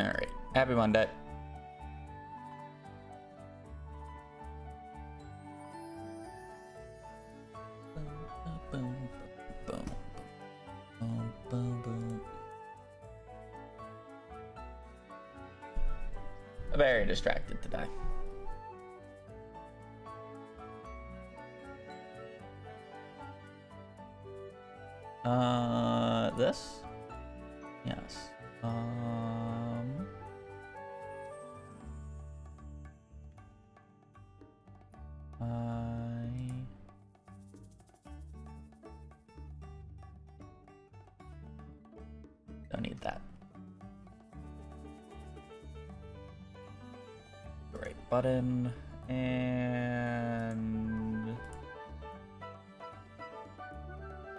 All right. Happy Monday. Very distracted today. This? Yes. I don't need that. Great button and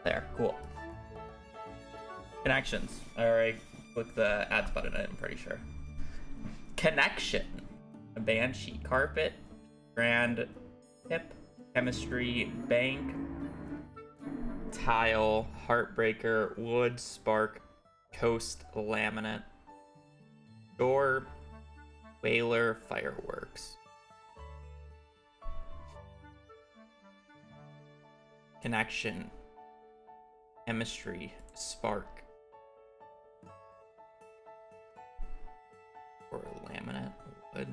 there. Cool. Connections. All right. Click the ads button. I'm pretty sure. Connection. A banshee carpet. Grand tip. Chemistry bank. Tile. Heartbreaker. Wood. Spark. Coast. Laminate. Door. Whaler. Fireworks. Connection. Chemistry. Spark. Or laminate. Wood.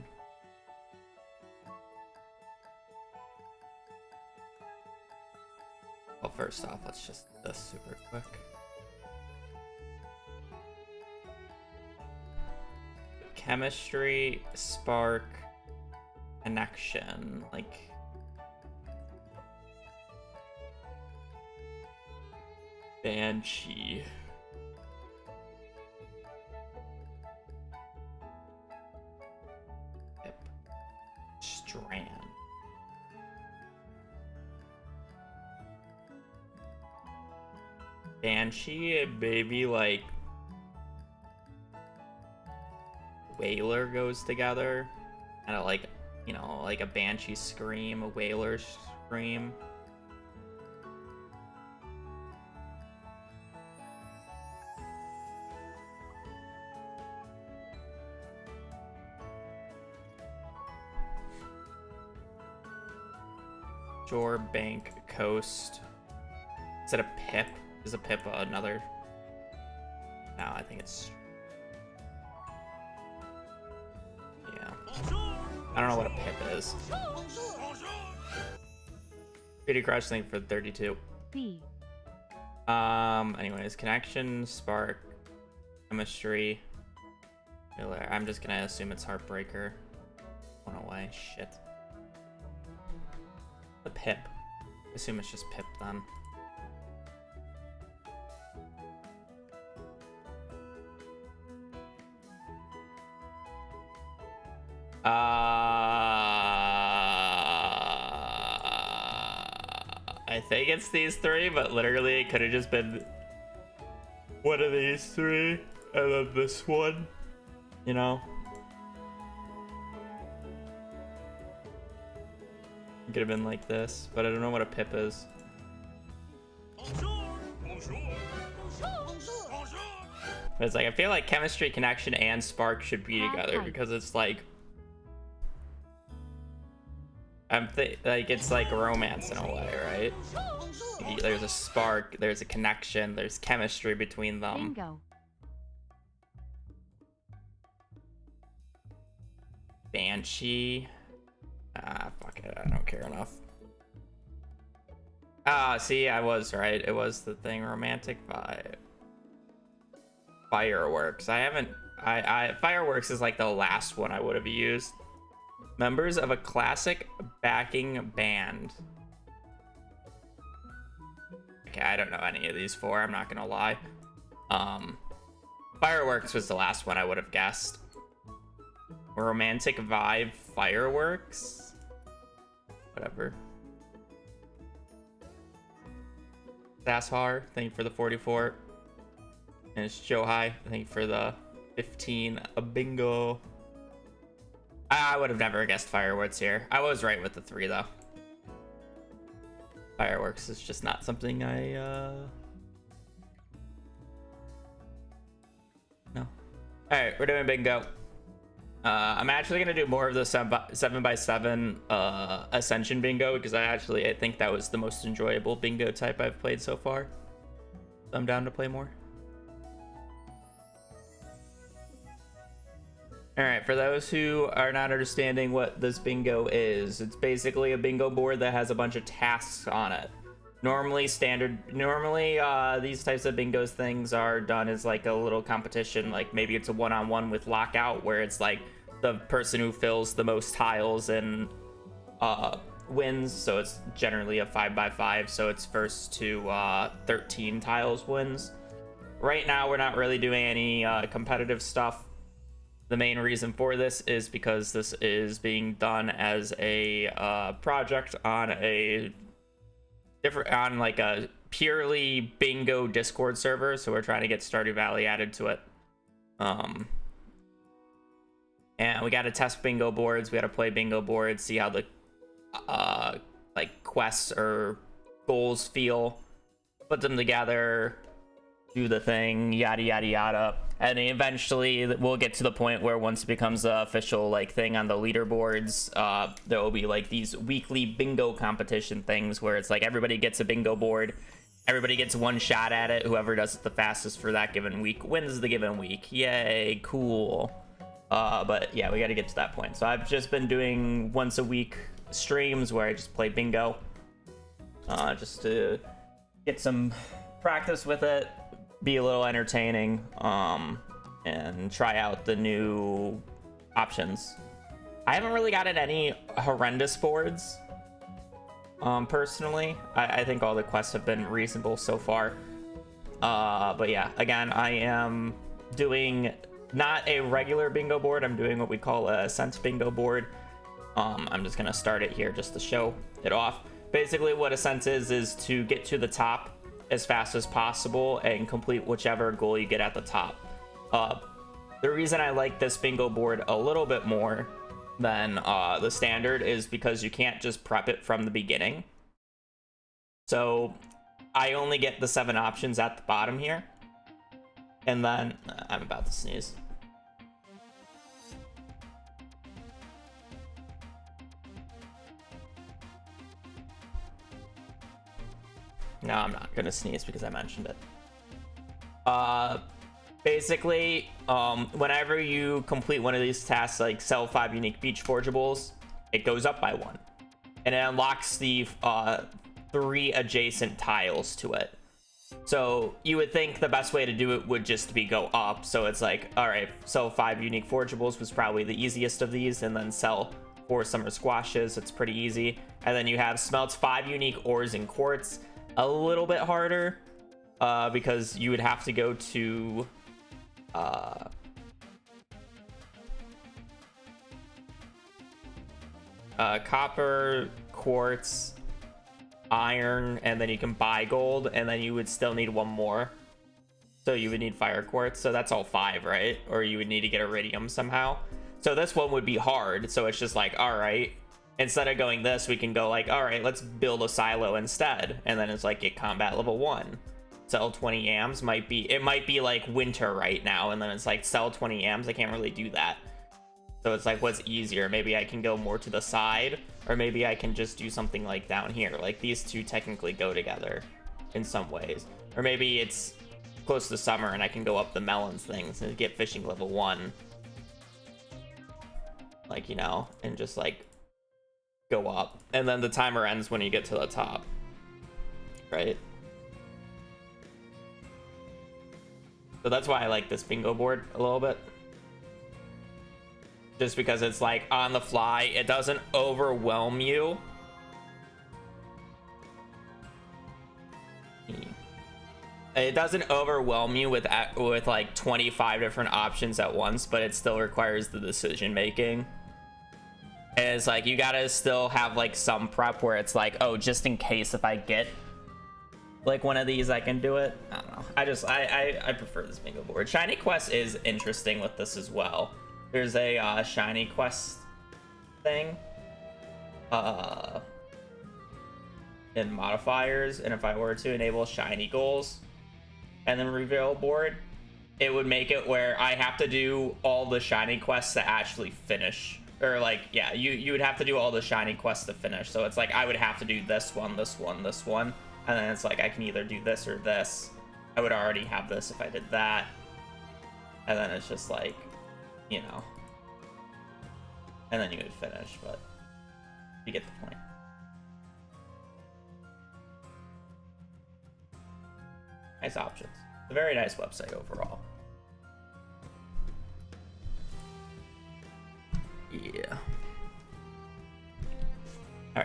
Well, first off, let's just do this super quick. Chemistry, spark, connection, like banshee. Yep. Strand. Banshee, maybe like whaler goes together. Kind of like, you know, like a banshee scream, a whaler scream. Shore, bank, coast. Is it a pip? Is a pip another? No, I think it's... Yeah. I don't know what a pip is. Pretty crush thing for 32. B. Anyways, connection, spark, chemistry. I'm just gonna assume it's Heartbreaker. Went away. Shit. The pip. Assume it's just pip then. I think it's these three, but literally it could have just been one of these three and then this one, you know? It could have been like this, but I don't know what a pip is. But it's like, I feel like chemistry, connection, and spark should be together because it's like, like it's like romance in a way, right? There's a spark, there's a connection, there's chemistry between them. Bingo. Banshee. Fuck it, I don't care enough. See, I was right. It was the thing, romantic vibe. Fireworks. Fireworks is like the last one I would have used. Members of a classic backing band. Okay, I don't know any of these four, I'm not gonna lie. Fireworks was the last one I would have guessed. Romantic vibe, fireworks. Whatever. Sashar, thank you for the 44. And it's Johai, thank you for the 15. A bingo. I would have never guessed fireworks here. I was right with the 3 though. Fireworks is just not something I no. All right, we're doing bingo. I'm actually gonna do more of the 7x7 Ascension bingo because I think that was the most enjoyable bingo type I've played so far. I'm down to play more. All right, for those who are not understanding what this bingo is, it's basically a bingo board that has a bunch of tasks on it. Normally these types of bingos things are done as like a little competition, like maybe it's a one-on-one with lockout where it's like the person who fills the most tiles and wins. So it's generally a 5x5, so it's first to 13 tiles wins. Right now we're not really doing any competitive stuff. The main reason for this is because this is being done as a project on a purely bingo Discord server, so we're trying to get Stardew Valley added to it. And we got to test bingo boards. We got to play bingo boards, see how the like quests or goals feel, put them together, do the thing, yada yada yada. And eventually we'll get to the point where once it becomes an official like thing on the leaderboards, there will be like these weekly bingo competition things where it's like everybody gets a bingo board, everybody gets one shot at it, whoever does it the fastest for that given week wins the given week. Yay, cool. But yeah, we got to get to that point. So I've just been doing once a week streams where I just play bingo, just to get some practice with it, be a little entertaining, and try out the new options. I haven't really gotten any horrendous boards, personally. I think all the quests have been reasonable so far. But yeah, again, I am doing not a regular bingo board. I'm doing what we call a Ascent bingo board. I'm just gonna start it here just to show it off. Basically what Ascent is to get to the top as fast as possible and complete whichever goal you get at the top. The reason I like this bingo board a little bit more than the standard is because you can't just prep it from the beginning. So I only get the 7 options at the bottom here, and then I'm about to sneeze. No, I'm not gonna sneeze because I mentioned it. Basically, whenever you complete one of these tasks, like sell 5 unique beach forgeables, it goes up by 1, and it unlocks the 3 adjacent tiles to it. So you would think the best way to do it would just be go up. So it's like, all right, sell 5 unique forgeables was probably the easiest of these, and then sell 4 summer squashes. It's pretty easy. And then you have smelts 5 unique ores and quartz. A little bit harder, because you would have to go to copper, quartz, iron, and then you can buy gold, and then you would still need 1 more. So you would need fire quartz, so that's all 5, right? Or you would need to get iridium somehow. So this one would be hard, so it's just like, all right, instead of going this, we can go like, all right, let's build a silo instead. And then it's like, get combat level 1. Sell 20 yams it might be like winter right now, and then it's like sell 20 yams. I can't really do that. So it's like, what's easier? Maybe I can go more to the side, or maybe I can just do something like down here. Like these two technically go together in some ways. Or maybe it's close to summer and I can go up the melons things and get fishing level 1. Like, you know, and just like go up, and then the timer ends when you get to the top, right? So that's why I like this bingo board a little bit, just because it's like on the fly. It doesn't overwhelm you. It doesn't overwhelm you with like 25 different options at once, but it still requires the decision making. And it's like, you gotta still have like some prep where it's like, oh, just in case if I get like one of these, I can do it. I don't know. I prefer this bingo board. Shiny Quest is interesting with this as well. There's a Shiny Quest thing in modifiers, and if I were to enable shiny goals and then reveal board, it would make it where I have to do all the shiny quests to actually finish. Or like, yeah, you would have to do all the shiny quests to finish. So it's like I would have to do this one, this one, this one, and then it's like I can either do this or this. I would already have this if I did that. And then it's just like, you know. And then you would finish, but you get the point. Nice options. It's a very nice website overall. Yeah. All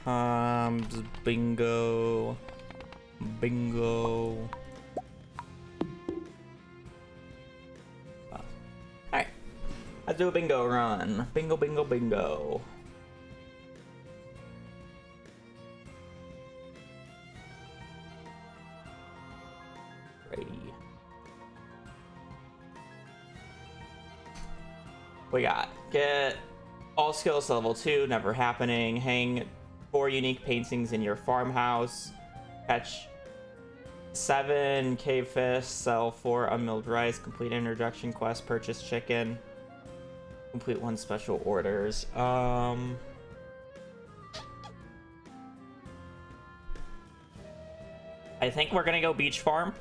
right. Bingo. Bingo. All right. Let's do a bingo run. Bingo, bingo, bingo. Ready. We got get all skills to level 2, never happening. Hang 4 unique paintings in your farmhouse. Catch 7 cave fish. Sell 4 unmilled rice. Complete introduction quest. Purchase chicken. Complete 1 special orders. I think we're gonna go beach farm.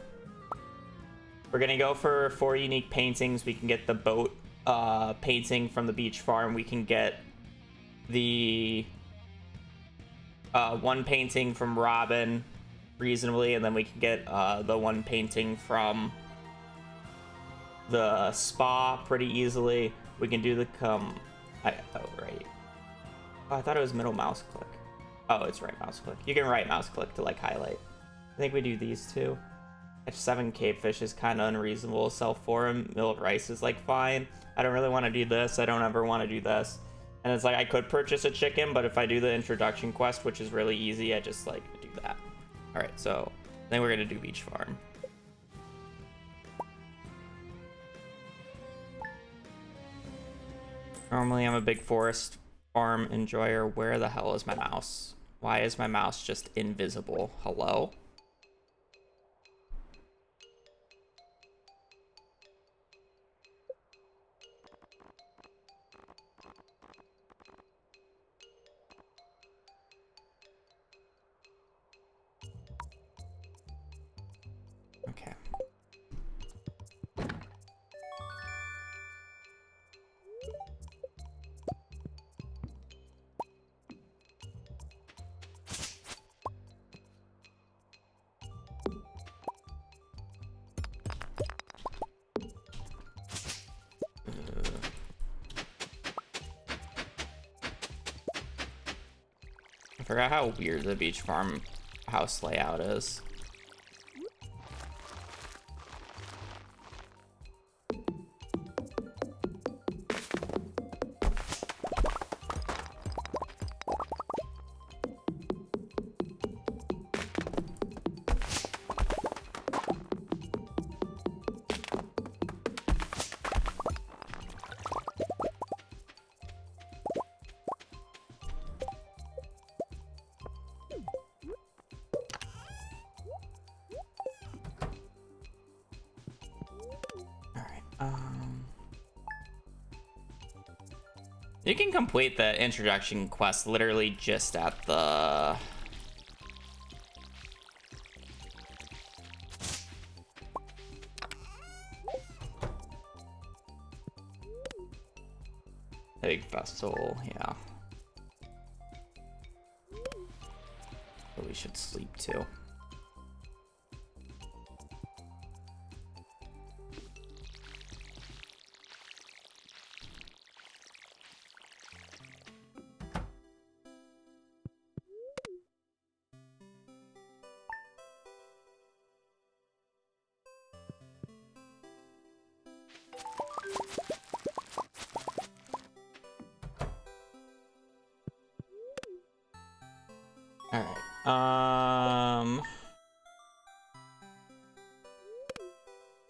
We're gonna go for 4 unique paintings. We can get the boat painting from the beach farm. We can get the 1 painting from Robin reasonably, and then we can get the 1 painting from the spa pretty easily. We can do the right. Oh, I thought it was middle mouse click. Oh, it's right mouse click. You can right mouse click to like highlight. I think we do these 2. Catch 7 cavefish is kind of unreasonable. Sell 4 milled rice is like fine. I don't really want to do this. I don't ever want to do this. And it's like I could purchase a chicken, but if I do the introduction quest, which is really easy, I just like do that. All right, so then we're gonna do beach farm. Normally I'm a big forest farm enjoyer. Where the hell is my mouse? Why is my mouse just invisible? Hello? Okay. I forgot how weird the beach farm house layout is. You can complete the introduction quest literally just at the... big vessel, yeah. But we should sleep too.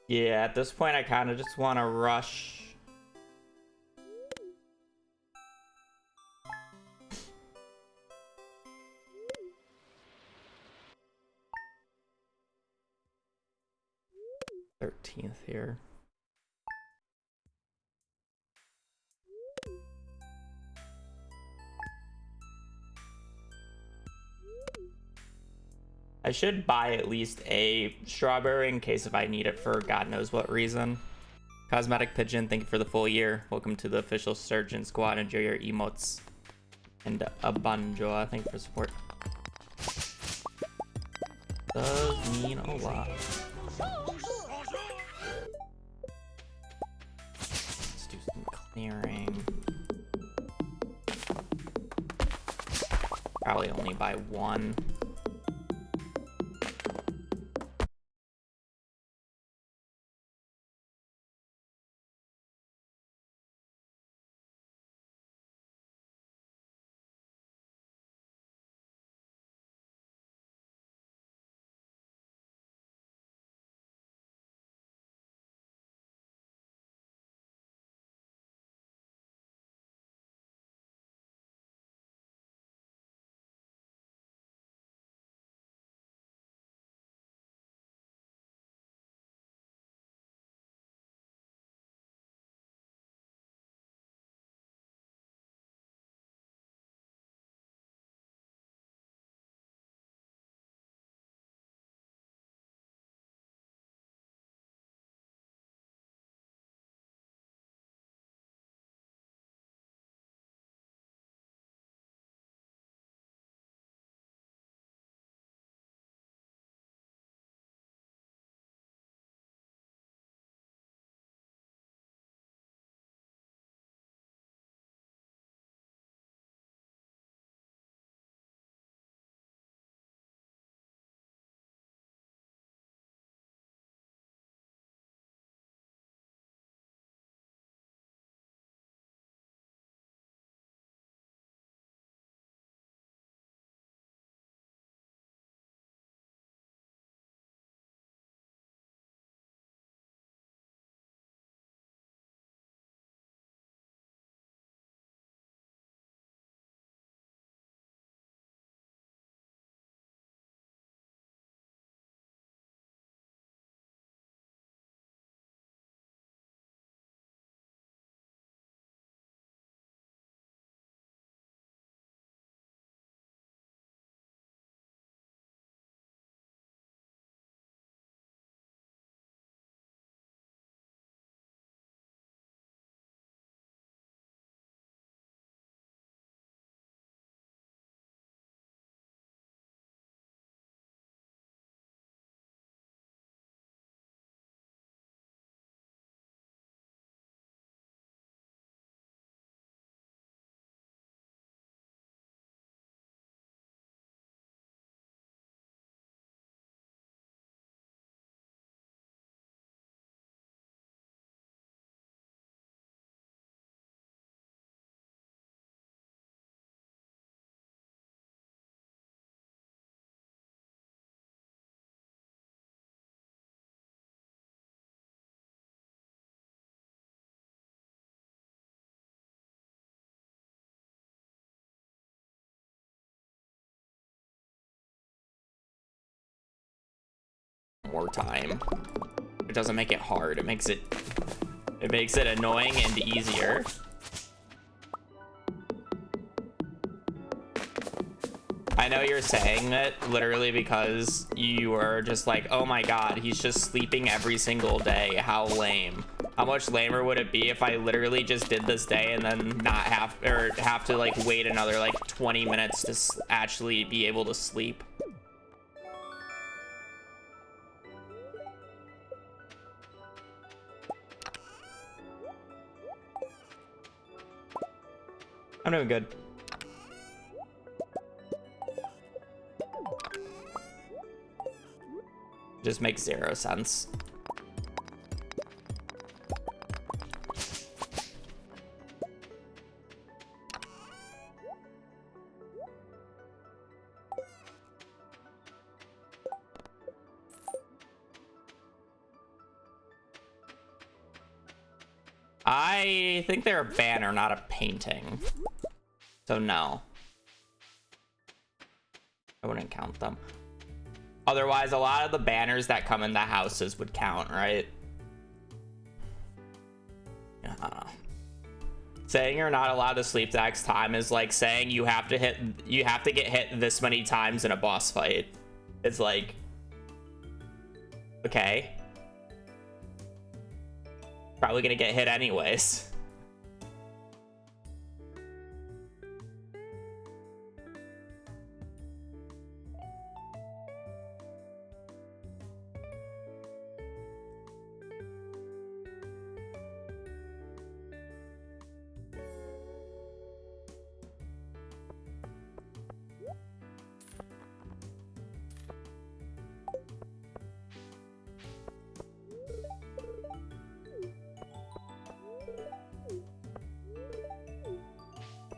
Yeah, at this point I kind of just want to rush. 13th here. I should buy at least a strawberry in case if I need it for God knows what reason. Cosmetic Pigeon, thank you for the full year. Welcome to the official Surgeon Squad. Enjoy your emotes. And Abanjoa, thank you for support. Does mean a lot. Let's do some clearing. Probably only buy one. More time. It doesn't make it hard. It makes it annoying and easier. I know you're saying it literally because you are just like, oh my god, he's just sleeping every single day. How lame. How much lamer would it be if I literally just did this day and then not have to like wait another like 20 minutes to actually be able to sleep? I'm doing good. Just makes 0 sense. I think they're a banner, not a painting. So no. I wouldn't count them. Otherwise, a lot of the banners that come in the houses would count, right? Saying you're not allowed to sleep the next time is like saying you have to get hit this many times in a boss fight. It's like, okay, probably gonna get hit anyways.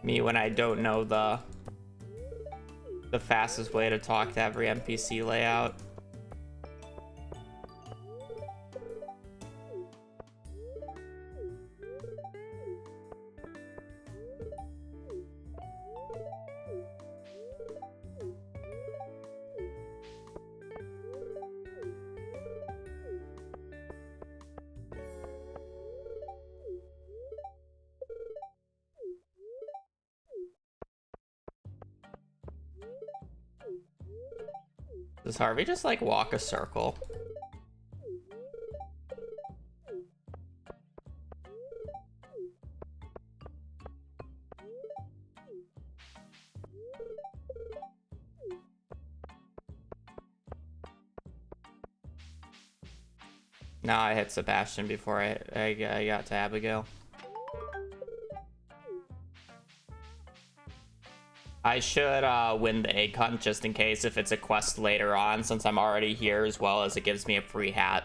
Me when I don't know the fastest way to talk to every NPC layout. Does Harvey just like walk a circle? No, I hit Sebastian before I got to Abigail. I should win the egg hunt just in case if it's a quest later on, since I'm already here, as well as it gives me a free hat.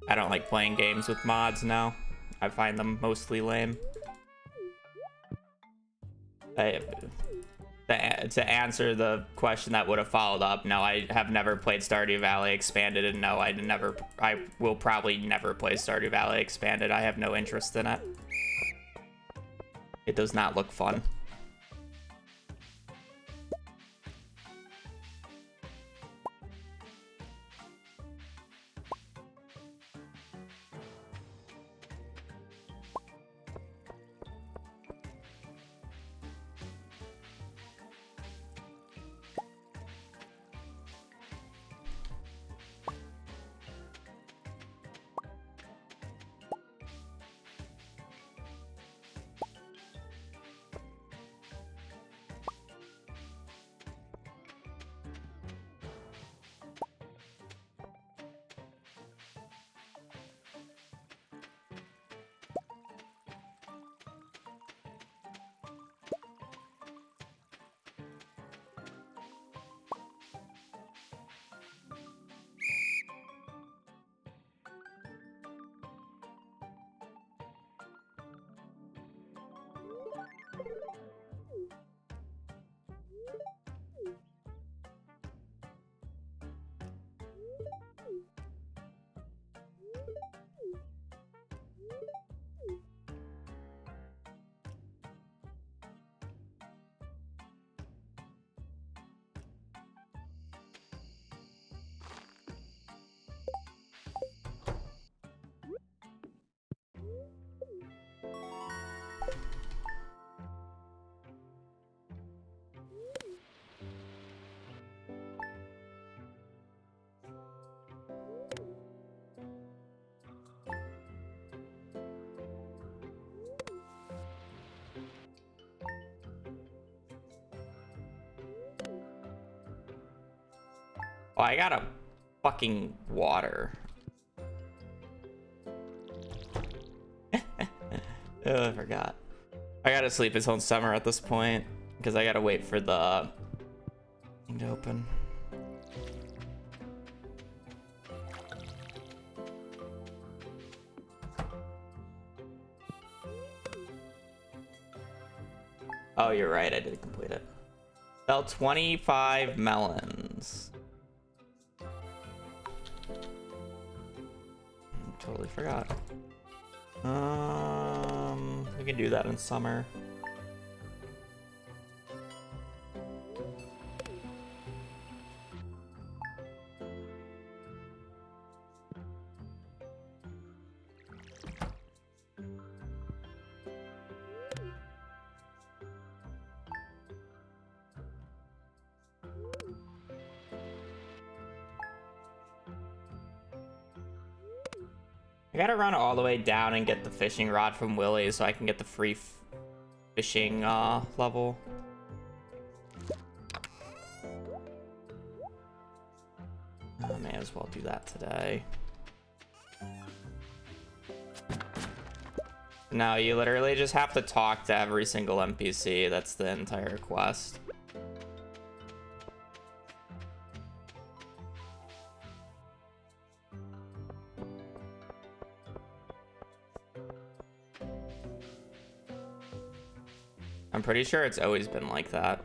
I don't like playing games with mods now. I find them mostly lame. To answer the question that would have followed up, no, I have never played Stardew Valley Expanded, and no, I will probably never play Stardew Valley Expanded. I have no interest in it. It does not look fun. Oh, I got a fucking water. Oh, I forgot. I gotta sleep until summer at this point because I gotta wait for the thing to open. Oh, you're right. I did complete it. Sell 25 melons. Totally forgot. We can do that in summer. I gotta run all the way down and get the fishing rod from Willie so I can get the free fishing level. I may as well do that today. No, you literally just have to talk to every single NPC. That's the entire quest. I'm pretty sure it's always been like that.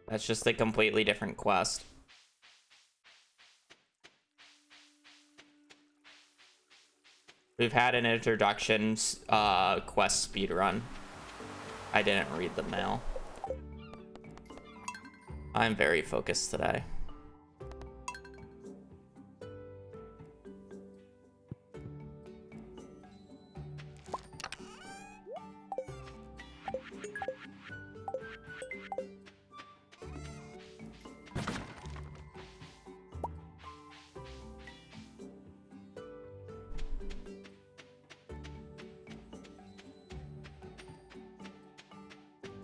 That's just a completely different quest. We've had an introduction quest speedrun. I didn't read the mail. I'm very focused today.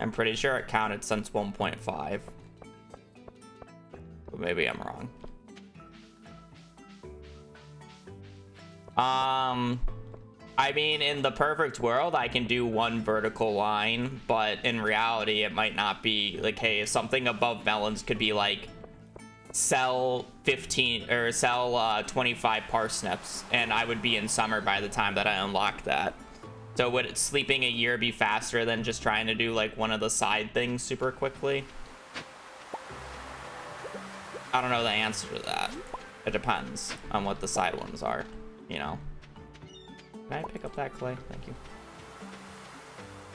I'm pretty sure it counted since 1.5. But maybe I'm wrong. I mean, in the perfect world, I can do one vertical line, but in reality, it might not be. Like, hey, something above melons could be like, sell 15 or sell 25 parsnips, and I would be in summer by the time that I unlock that. So would sleeping a year be faster than just trying to do like one of the side things super quickly? I don't know the answer to that. It depends on what the side ones are, you know. Can I pick up that clay? Thank you.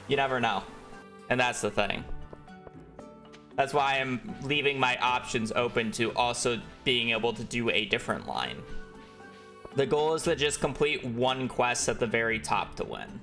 You never know. And that's the thing. That's why I'm leaving my options open to also being able to do a different line. The goal is to just complete one quest at the very top to win.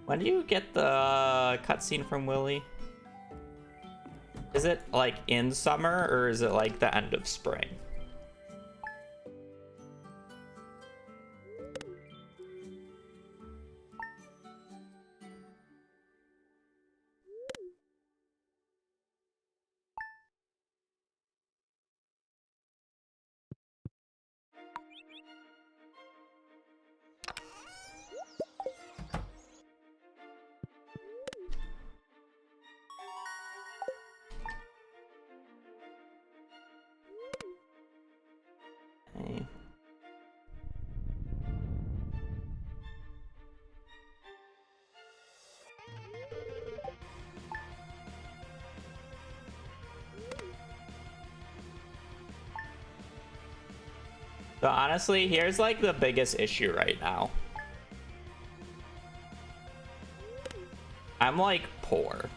When do you get the cutscene from Willie? Is it like in summer or is it like the end of spring? Okay. So honestly, here's like the biggest issue right now. I'm like poor.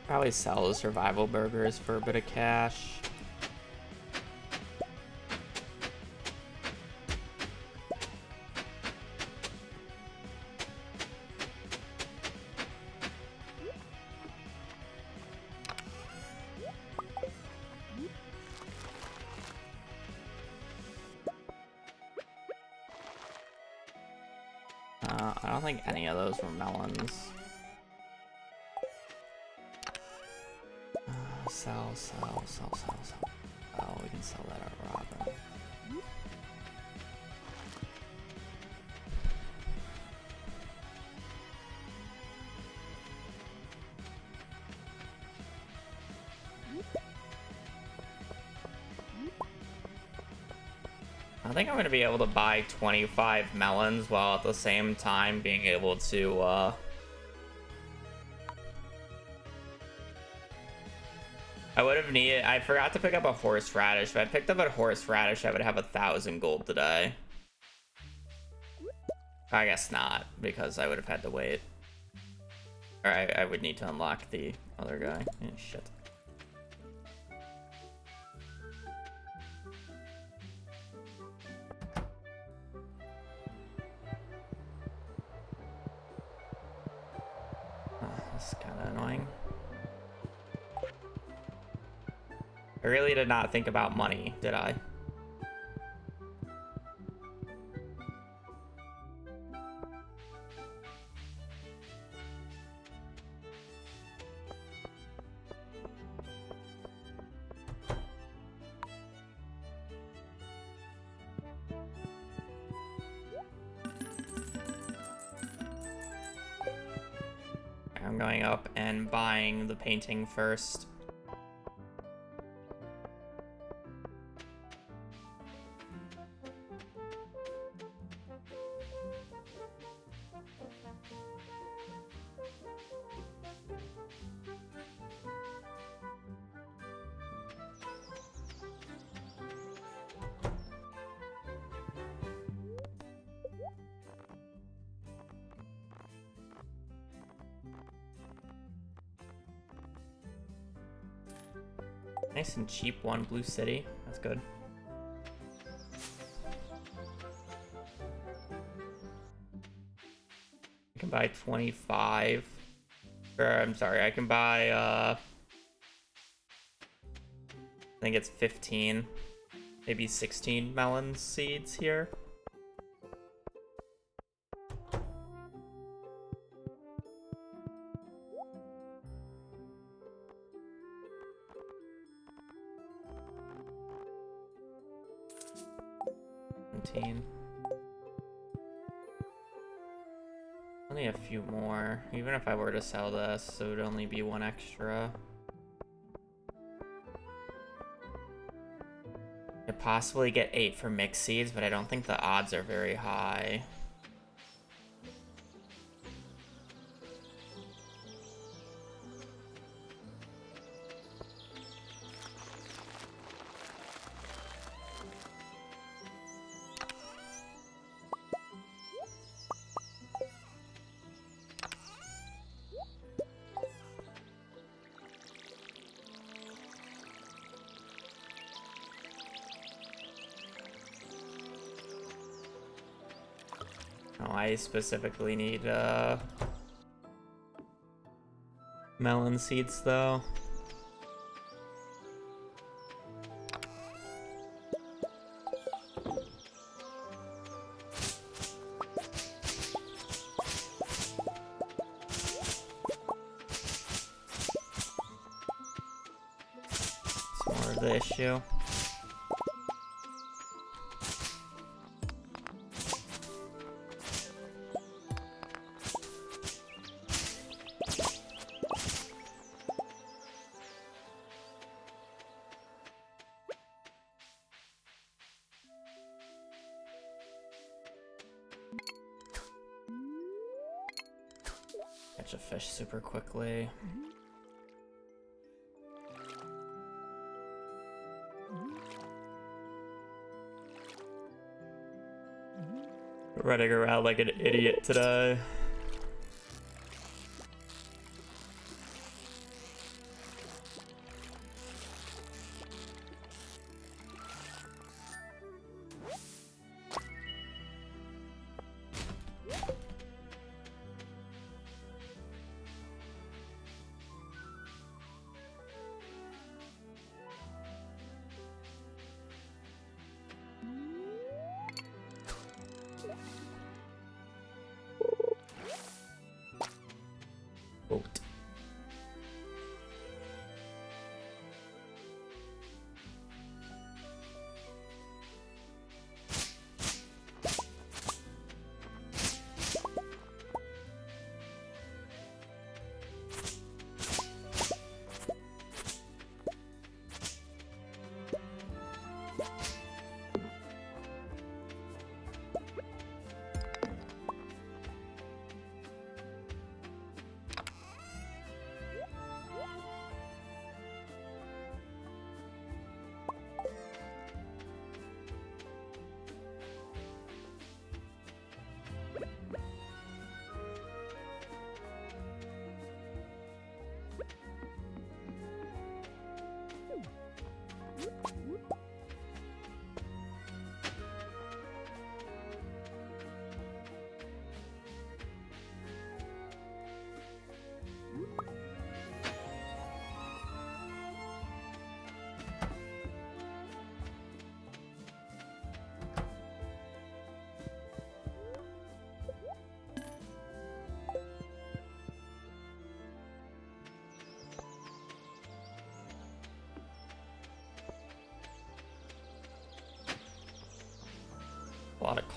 Probably sell the survival burgers for a bit of cash. I don't think any of those were melons. Sell. Oh, we can sell that at Robin. I think I'm going to be able to buy 25 melons while at the same time being able to, I would have needed, I forgot to pick up a horseradish. If I picked up a horseradish, I would have 1,000 gold today. I guess not, because I would have had to wait. Or I would need to unlock the other guy. Shit. That's kind of annoying. I really did not think about money, did I? I'm going up and buying the painting first. Nice and cheap one, Blue City. That's good. I can buy 25. Or, I'm sorry, I can buy, I think it's 15, maybe 16 melon seeds here. Only a few more. Even if I were to sell this, it would only be one extra. Could possibly get 8 for mixed seeds, but I don't think the odds are very high. Oh, I specifically need melon seeds though. It's more of the issue. Catch a fish super quickly. Running around like an idiot today.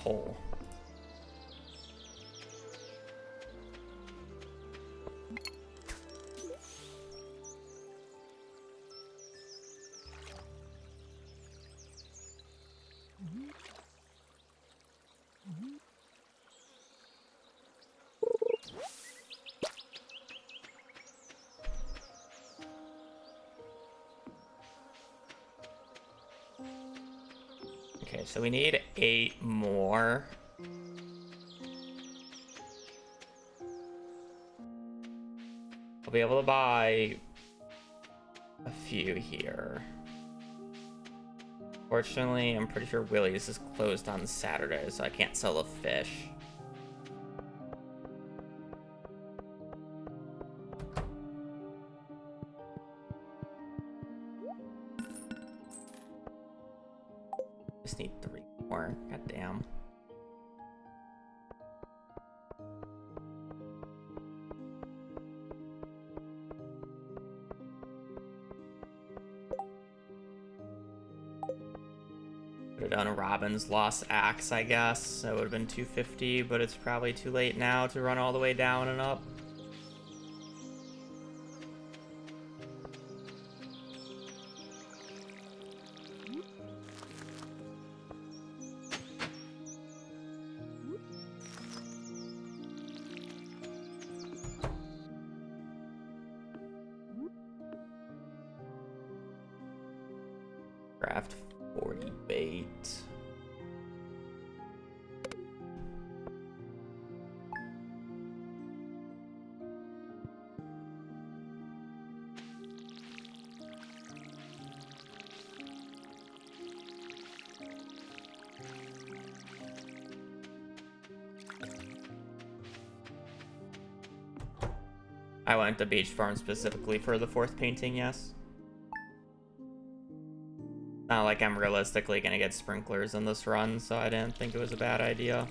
coal. Okay, so we need 8 more. I'll be able to buy a few here. Fortunately, I'm pretty sure Willie's is closed on Saturday, so I can't sell the fish. Just need 3 more. God damn. Could have done a Robin's Lost Axe, I guess. That would have been 250, but it's probably too late now to run all the way down and up. Craft 40 bait. I went to Beach Farm specifically for the 4th painting, yes. Not like I'm realistically gonna get sprinklers in this run, so I didn't think it was a bad idea.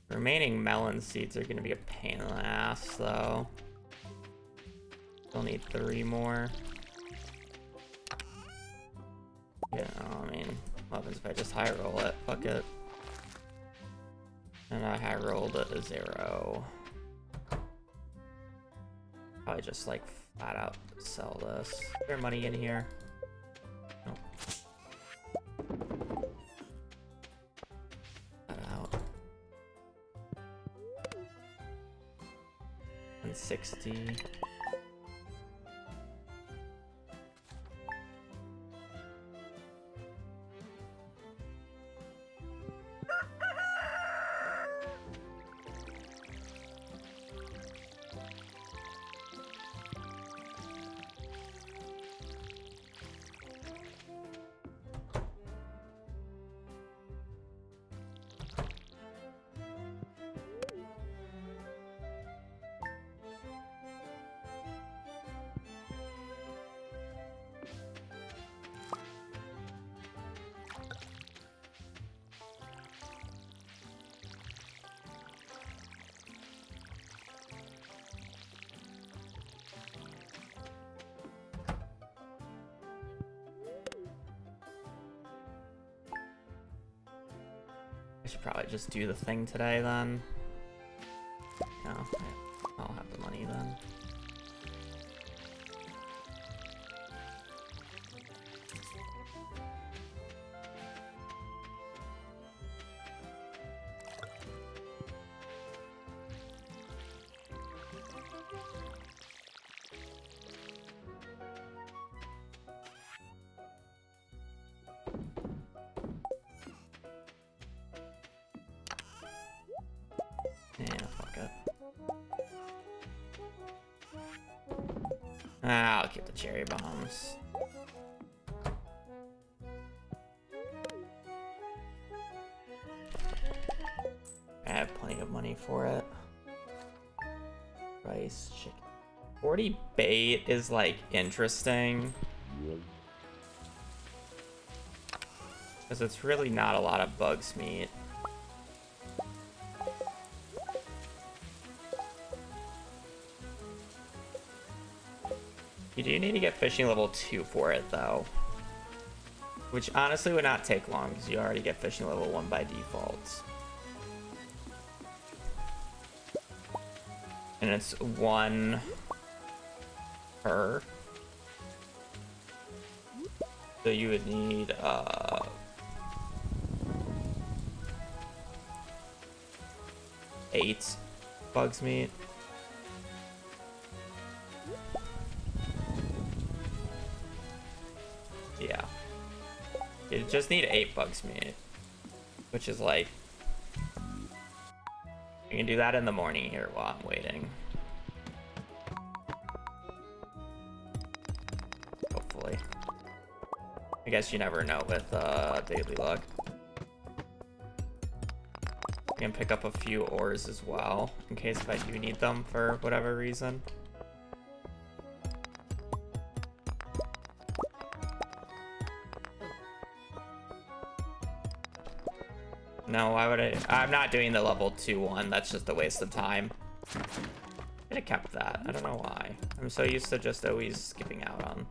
Remaining melon seeds are gonna be a pain in the ass, though. Still need 3 more. Yeah, I mean, what happens if I just high roll it? Fuck it. And I high rolled a 0. Probably just like flat out sell this. Is there money in here? Nope. That out. 160. I should probably just do the thing today then. No, I'll have the money then. Yeah, fuck it. I'll keep the cherry bombs. I have plenty of money for it. Rice, chicken. 40 bait is like interesting. Because it's really not a lot of bugs meat. You do need to get fishing level 2 for it though. Which honestly would not take long because you already get fishing level 1 by default. And it's 1 per. So you would need 8 bugs meat. Yeah. You just need 8 bugs meat. Which is like... You can do that in the morning here while I'm waiting. Hopefully. I guess you never know with daily luck. I can pick up a few ores as well, in case if I do need them for whatever reason. No, why would I? I'm not doing the level 2 one. That's just a waste of time. I could have kept that. I don't know why. I'm so used to just always skipping out on.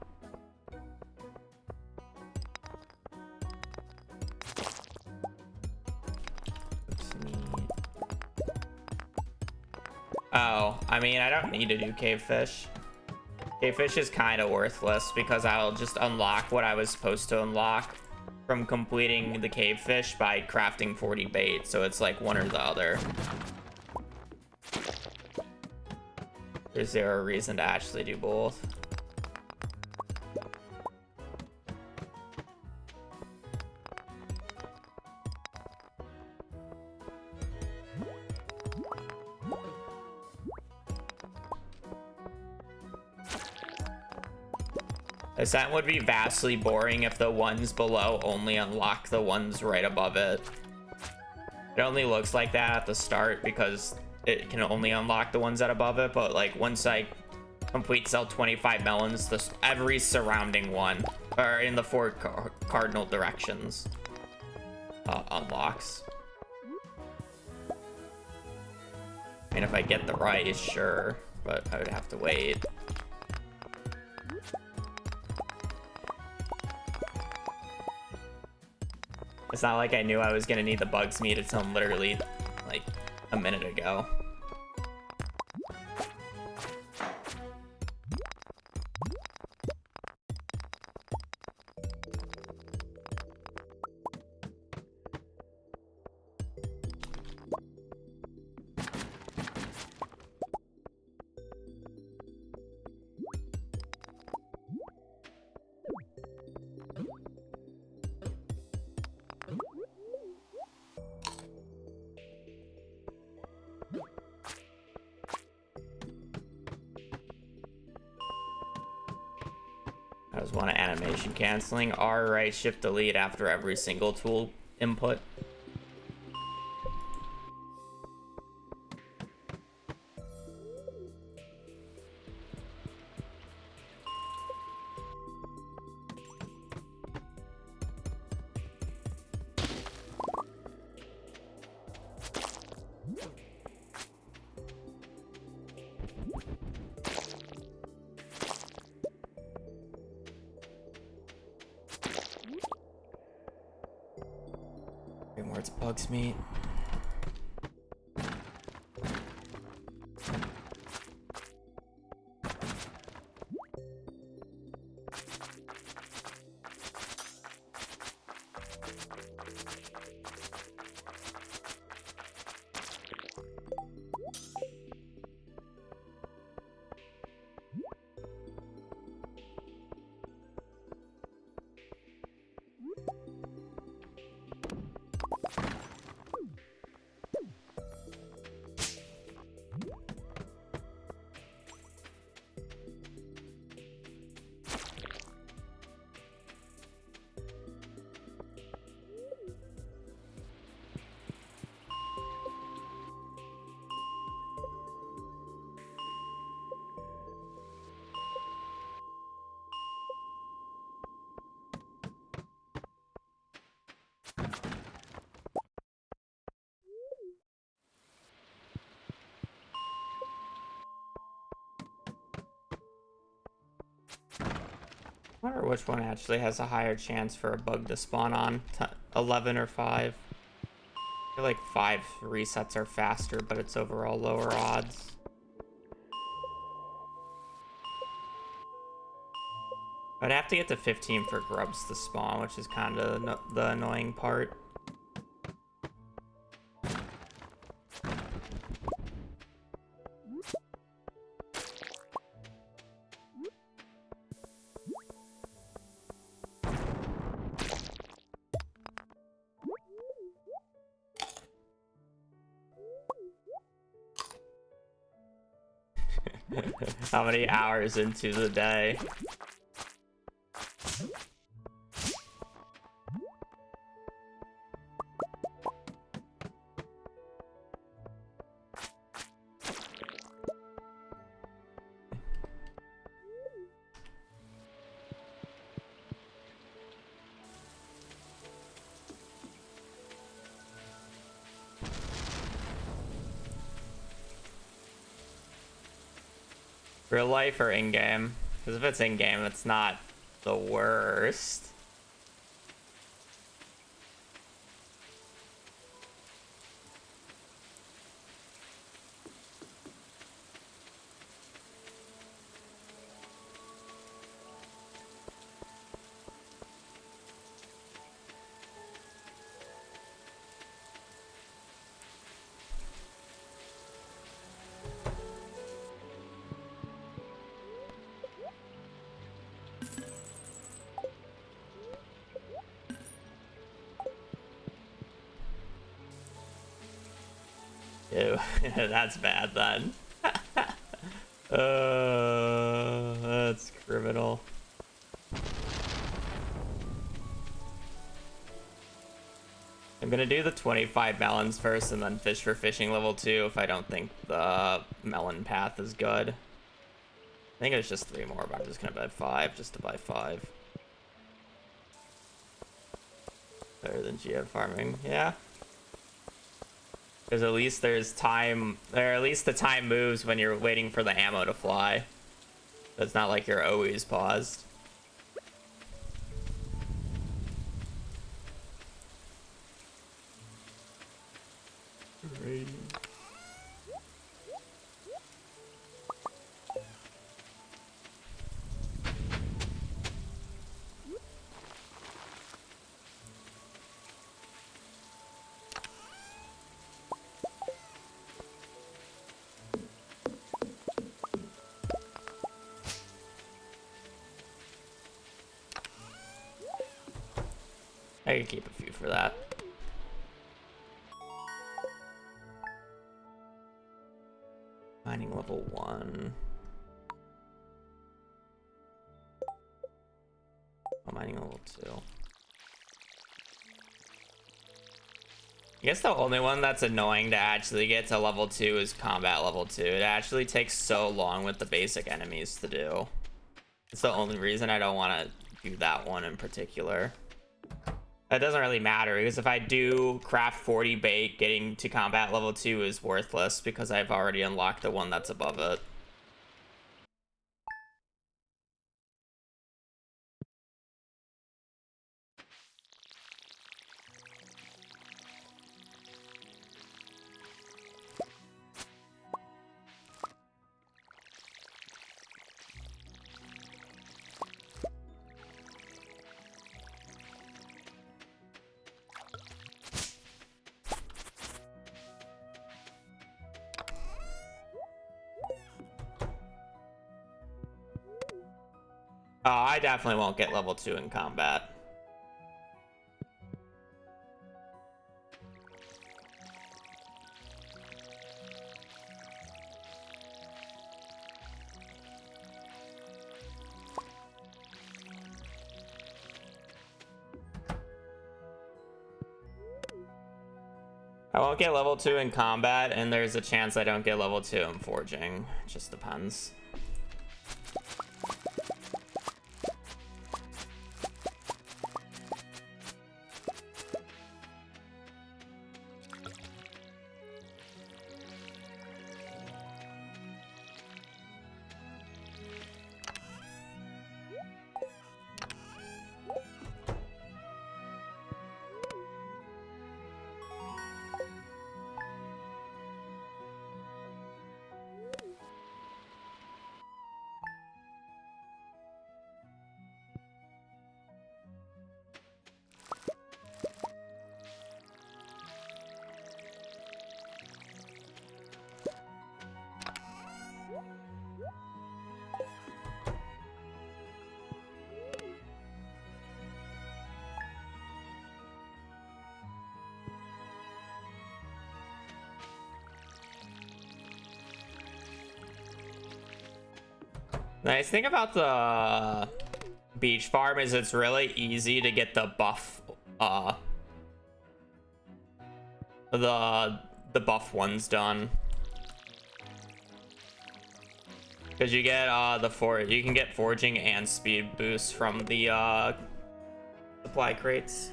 Oh, I mean, I don't need to do cave fish. Cave fish is kind of worthless because I'll just unlock what I was supposed to unlock from completing the cave fish by crafting 40 bait, so it's like one or the other. There's zero reason to actually do both. Ascent would be vastly boring if the ones below only unlock the ones right above it. It only looks like that at the start because it can only unlock the ones that above it, but like once I complete sell 25 melons, every surrounding one, or in the 4 cardinal directions, unlocks. And if I get the rice, sure, but I would have to wait. It's not like I knew I was gonna need the bugs meat until literally like a minute ago. I just want animation canceling. R, right, shift, delete after every single tool input. Where it's bugs meat. I wonder which one actually has a higher chance for a bug to spawn on. 11 or 5. I feel like 5 resets are faster, but it's overall lower odds. I'd have to get to 15 for grubs to spawn, which is kind of the annoying part. How many hours into the day? Real life or in-game? Because if it's in-game, it's not the worst. Ew, that's bad then. That's criminal. I'm gonna do the 25 melons first and then fish for fishing level 2 if I don't think the melon path is good. I think it's just 3 more, but I'm just gonna buy 5 just to buy 5. Better than GF farming, yeah. Because at least there's time, or at least the time moves when you're waiting for the ammo to fly. It's not like you're always paused. Great. I can keep a few for that. Mining level 1. Oh, mining level 2. I guess the only one that's annoying to actually get to level 2 is combat level 2. It actually takes so long with the basic enemies to do. It's the only reason I don't want to do that one in particular. It doesn't really matter because if I do craft 40 bait, getting to combat level 2 is worthless because I've already unlocked the one that's above it. Oh, I definitely won't get level 2 in combat. I won't get level 2 in combat, and there's a chance I don't get level 2 in forging. It just depends. Nice thing about the beach farm is it's really easy to get the buff, the buff ones done. Because you get you can get foraging and speed boosts from the supply crates.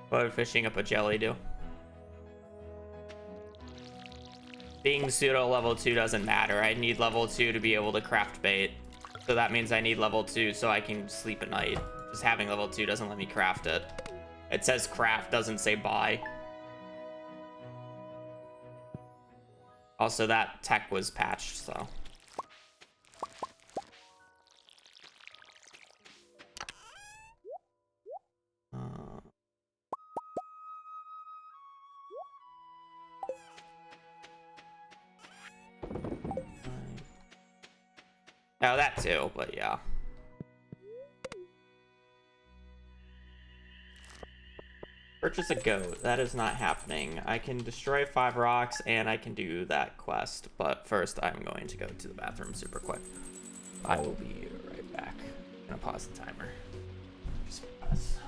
What would fishing up a jelly do? Being pseudo level 2 doesn't matter. I need level 2 to be able to craft bait. So that means I need level 2 so I can sleep at night. Just having level 2 doesn't let me craft it. It says craft, doesn't say buy. Also, that tech was patched, so. Oh, that too, but yeah. Purchase a goat. That is not happening. I can destroy 5 rocks and I can do that quest, but first I'm going to go to the bathroom super quick. I will be right back. I'm gonna pause the timer. Just pause.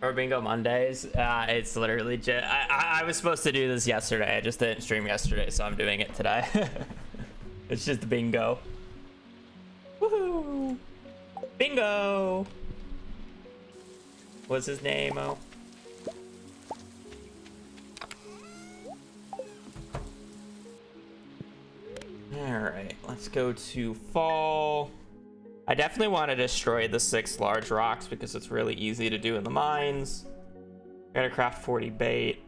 Or Bingo Mondays. It's literally just I was supposed to do this yesterday. I just didn't stream yesterday, so I'm doing it today. It's just bingo. Woohoo! Bingo! What's his name? Oh. Alright, let's go to fall. I definitely want to destroy the 6 large rocks because it's really easy to do in the mines. Gotta craft 40 bait.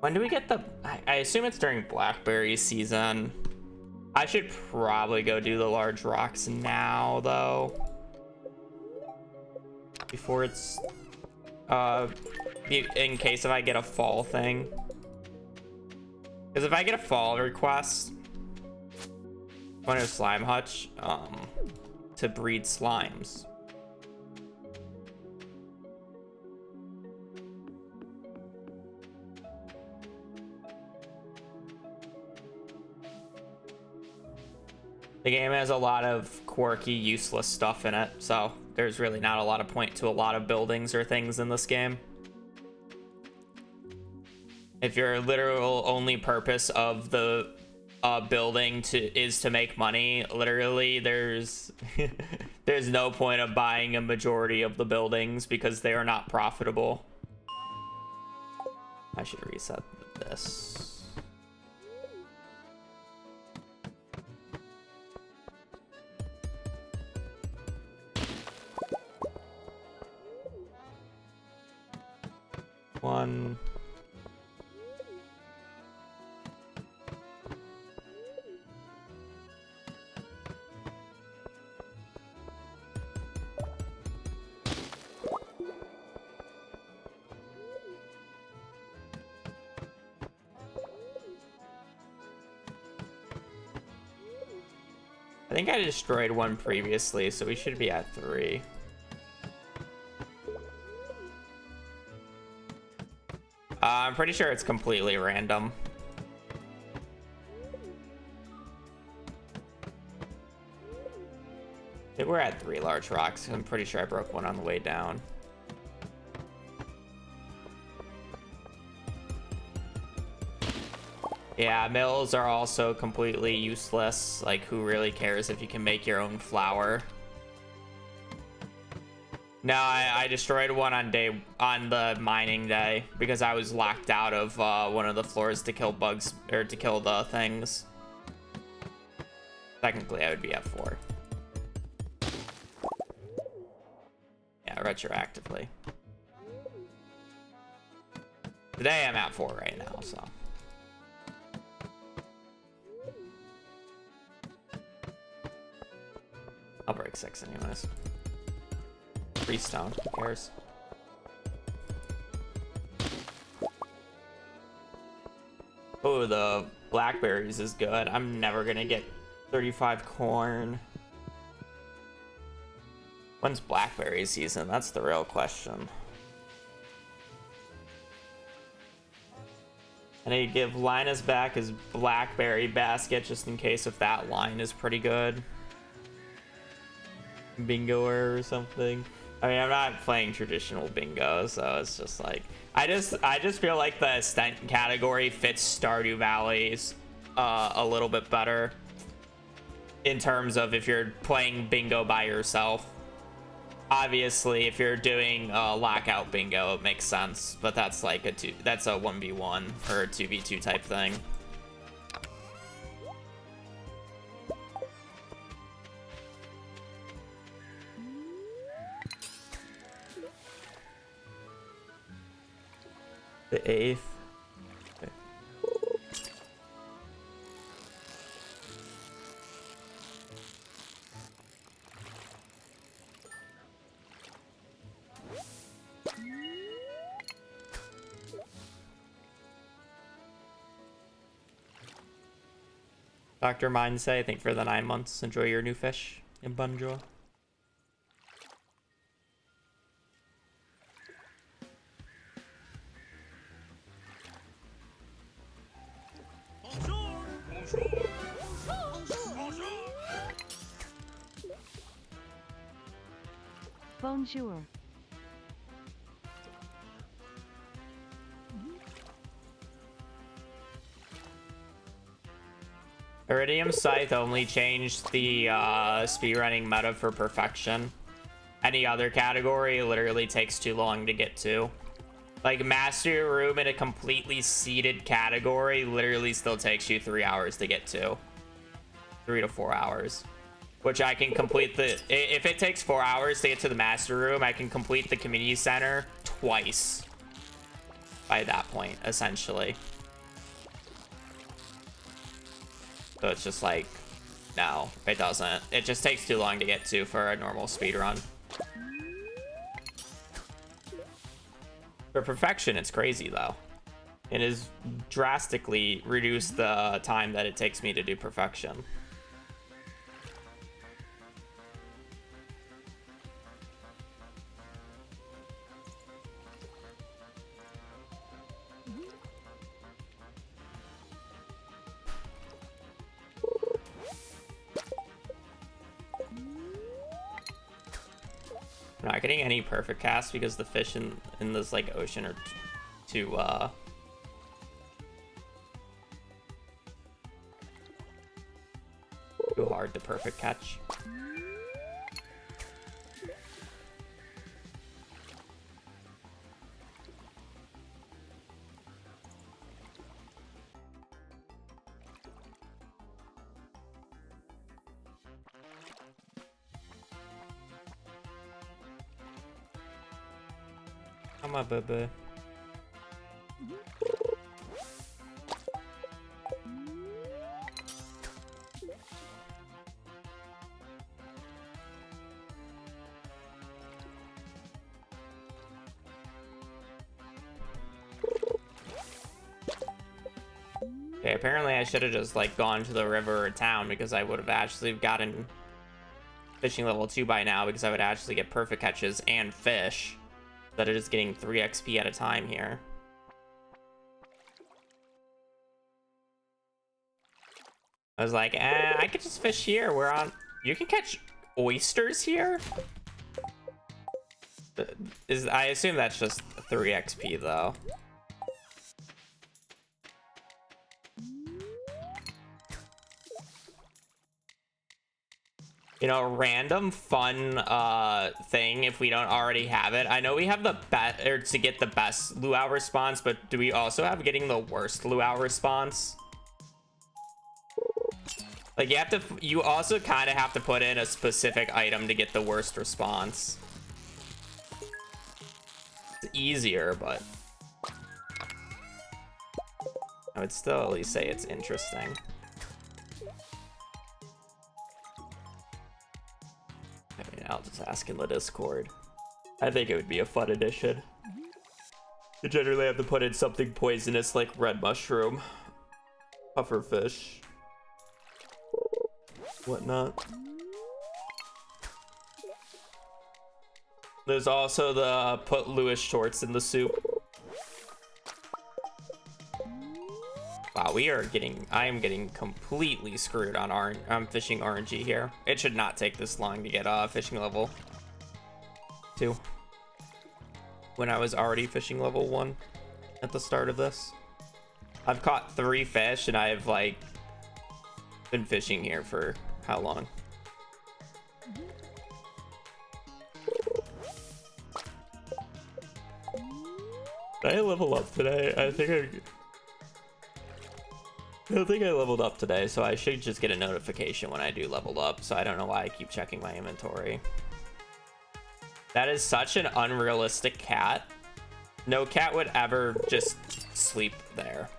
When do we get the... I assume it's during blackberry season. I should probably go do the large rocks now, though. Before it's... in case if I get a fall thing. Because if I get a fall request... One of slime hutch to breed slimes. The game has a lot of quirky, useless stuff in it, so there's really not a lot of point to a lot of buildings or things in this game. If your literal only purpose of the building is to make money, literally there's there's no point of buying a majority of the buildings because they are not profitable. I should reset this. I think I destroyed one previously, so we should be at 3. I'm pretty sure it's completely random. I think we're at 3 large rocks. I'm pretty sure I broke one on the way down. Yeah, mills are also completely useless. Like, who really cares if you can make your own flour? No, I destroyed one on the mining day because I was locked out of one of the floors to kill bugs, or to kill the things. Technically, I would be at 4. Yeah, retroactively. Today I'm at 4 right now, so. I'll break 6 anyways. 3 stone, who cares? Oh, the blackberries is good. I'm never gonna get 35 corn. When's blackberry season? That's the real question. I need to give Linus back his blackberry basket just in case if that line is pretty good. Bingo or something. I mean, I'm not playing traditional bingo, so it's just like I just feel like the extent category fits Stardew Valley's a little bit better in terms of if you're playing bingo by yourself. Obviously, if you're doing lockout bingo, it makes sense, but that's like that's a 1v1 or a 2v2 type thing. The 8th. Okay. Dr. Mindsay, thank you for the 9 months. Enjoy your new fish in Bunjo. Bonjour. Iridium Scythe only changed the speedrunning meta for perfection. Any other category literally takes too long to get to. Like, Master Your Room in a completely seeded category literally still takes you 3 hours to get to. 3 to 4 hours. Which I can complete the... If it takes 4 hours to get to the Master Room, I can complete the Community Center twice. By that point, essentially. So it's just like... No, it doesn't. It just takes too long to get to for a normal speedrun. For perfection, it's crazy, though. It has drastically reduced the time that it takes me to do perfection. I'm not getting any perfect casts because the fish in this like ocean are too hard to perfect catch. Come on, baby. Okay, apparently I should have just like gone to the river or town because I would have actually gotten fishing level 2 by now because I would actually get perfect catches and fish instead of just getting 3 XP at a time here. I was like, I could just fish here. We're on. You can catch oysters here? I assume that's just 3 XP though. You know, random fun thing if we don't already have it. I know we have the best, or to get the best luau response, but do we also have getting the worst luau response? Like you also kind of have to put in a specific item to get the worst response. It's easier, but I would still at least say it's interesting. I mean, I'll just ask in the Discord. I think it would be a fun addition. You generally have to put in something poisonous like red mushroom, pufferfish, whatnot. There's also the put Lewis shorts in the soup. Wow, I am getting completely screwed on fishing RNG here. It should not take this long to get fishing level 2. When I was already fishing level 1 at the start of this. I've caught 3 fish and I've like been fishing here for how long? Did I level up today? I don't think I leveled up today, so I should just get a notification when I do level up, so I don't know why I keep checking my inventory. That is such an unrealistic cat. No cat would ever just sleep there.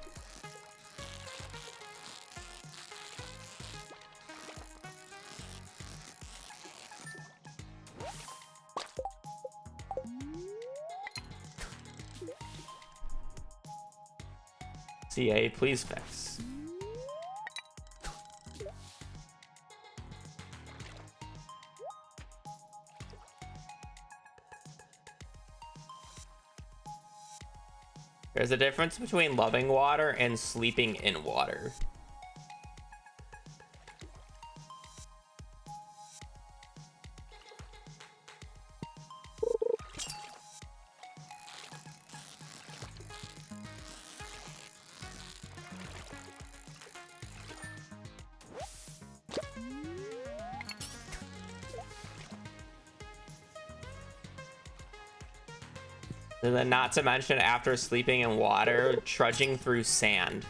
CA, please fix. There's a difference between loving water and sleeping in water. And then not to mention after sleeping in water, trudging through sand.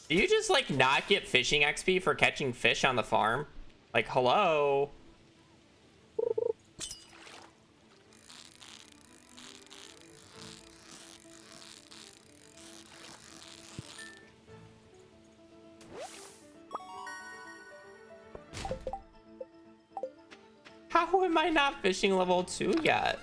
Do you just like not get fishing XP for catching fish on the farm? Like, hello? How am I not fishing level 2 yet?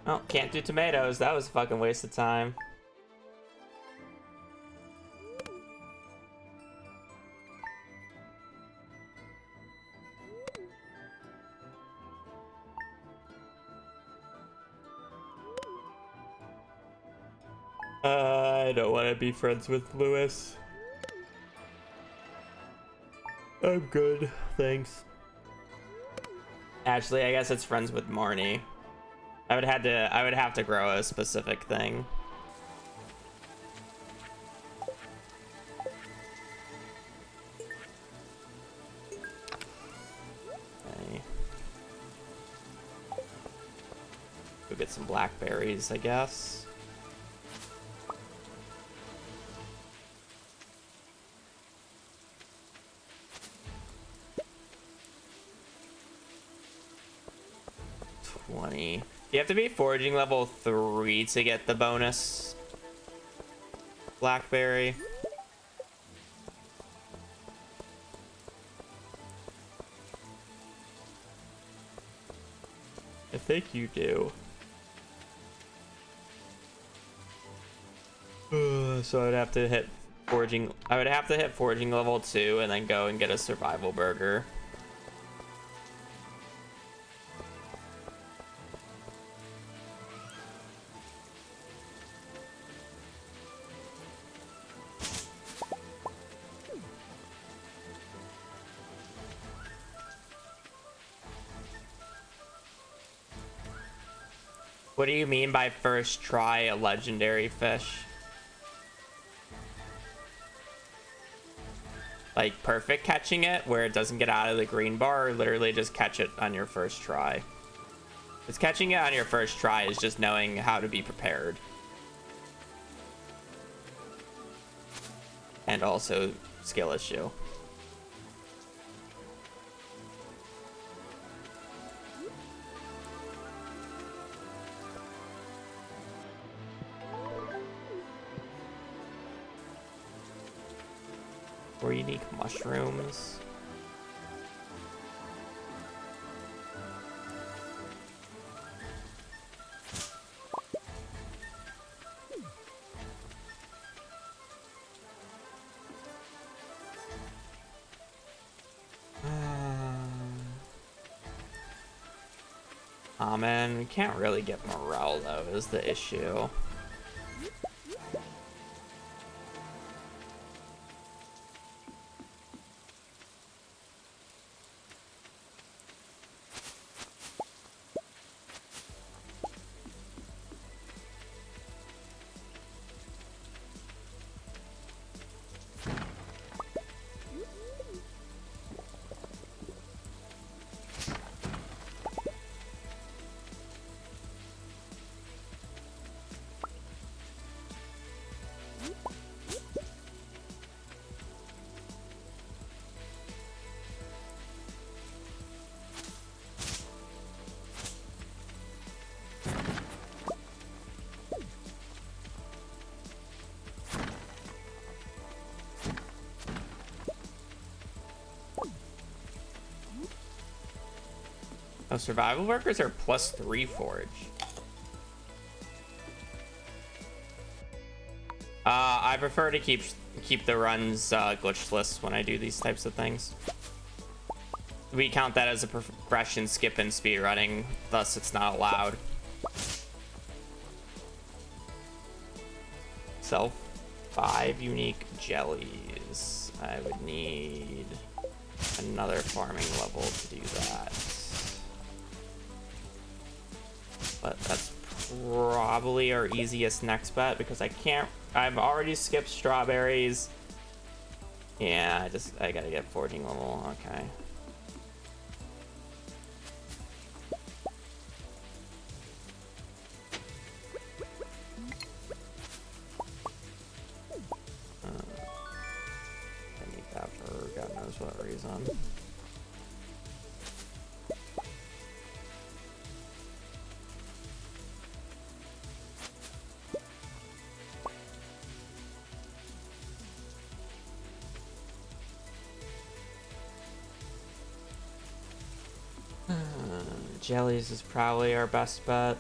Oh, can't do tomatoes. That was a fucking waste of time. I don't want to be friends with Lewis. I'm good, thanks. Actually, I guess it's friends with Marnie. I would have to grow a specific thing. Okay. Go get some blackberries, I guess. You have to be foraging level 3 to get the bonus blackberry. I think you do. So I would have to hit foraging. I would have to hit foraging level 2 and then go and get a survival burger. What do you mean by first try a legendary fish? Like perfect catching it where it doesn't get out of the green bar, or literally just catch it on your first try? Because catching it on your first try is just knowing how to be prepared. And also skill issue. Or unique mushrooms. Oh man, we can't really get morale though, is the issue. Oh, survival workers are +3 forage. I prefer to keep the runs glitchless when I do these types of things. We count that as a progression skip in speedrunning, thus it's not allowed. So, 5 unique jellies. I would need another farming level to do that. But that's probably our easiest next bet because I've already skipped strawberries. Yeah, I gotta get foraging level, okay. I need that for God knows what reason. Jellies is probably our best bet.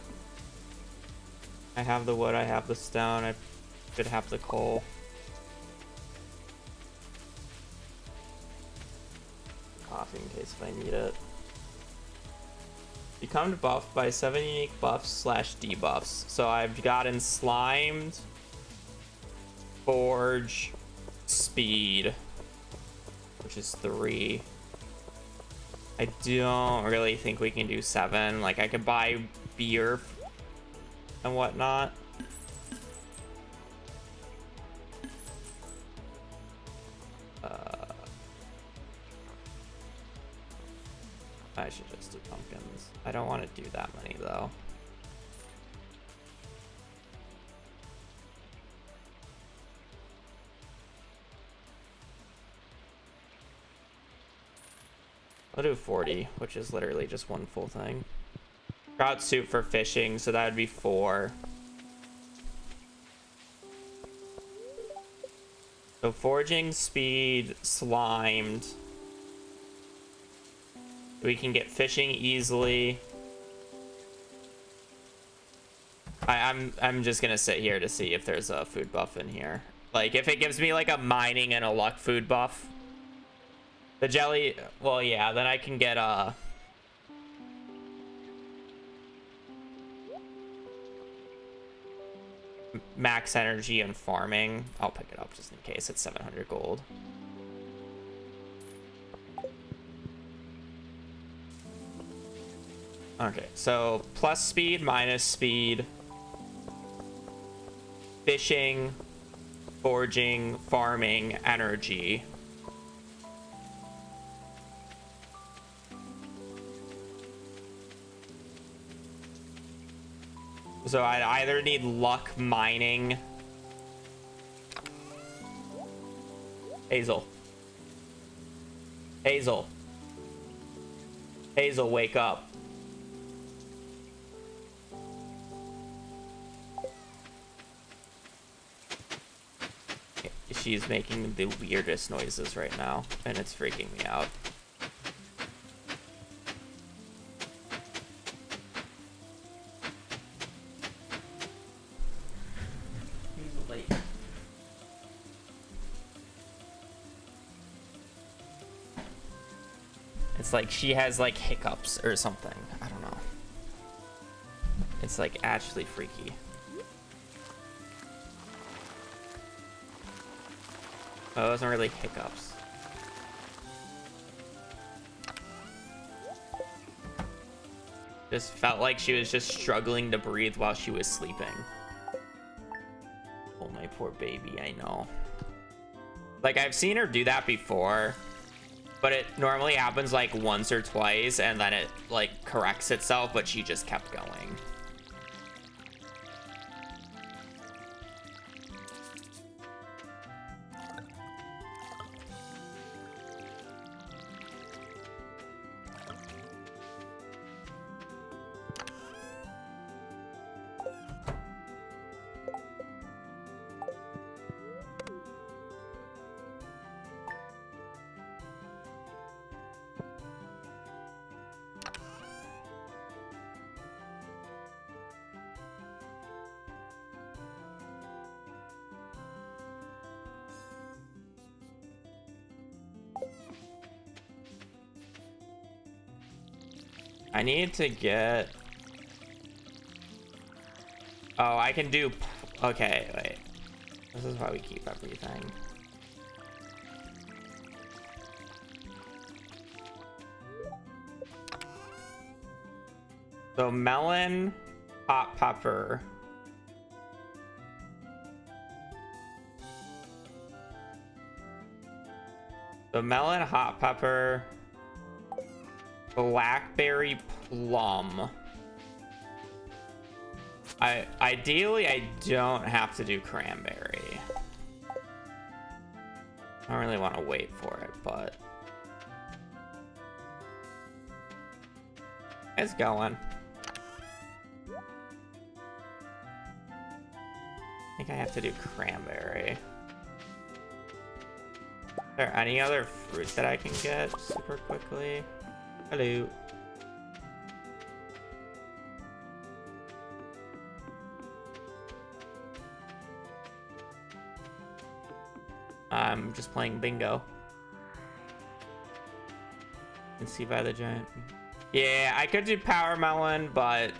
I have the wood, I have the stone, I should have the coal. Coffee in case if I need it. Become buffed by 7 unique buffs / debuffs. So I've gotten slimed Forge, speed, which is 3. I don't really think we can do 7. Like, I could buy beer and whatnot. I should just do pumpkins. I don't want to do that many, though. I'll do 40, which is literally just one full thing. Trout soup for fishing, so that would be 4. So forging, speed, slimed. We can get fishing easily. I'm just gonna sit here to see if there's a food buff in here. Like, if it gives me like a mining and a luck food buff. The jelly, well, yeah, then I can get max energy and farming. I'll pick it up just in case. It's 700 gold. Okay, so plus speed, minus speed, fishing, forging, farming, energy. So I'd either need luck mining. Hazel. Hazel. Hazel, wake up. She's making the weirdest noises right now, and it's freaking me out. It's like she has like hiccups or something. I don't know. It's like actually freaky. Oh, it wasn't really hiccups. Just felt like she was just struggling to breathe while she was sleeping. Oh, my poor baby, I know. Like, I've seen her do that before, but it normally happens like once or twice, and then it like corrects itself, but she just kept going. I need to get... Oh, I can do... Okay, wait. This is why we keep everything. So melon, hot pepper. So melon, hot pepper, blackberry, plum. Ideally I don't have to do cranberry. I don't really want to wait for it, but it's going. I think I have to do cranberry. Is there any other fruit that I can get super quickly? Hello. I'm just playing bingo. You can see by the giant. Yeah, I could do power melon, but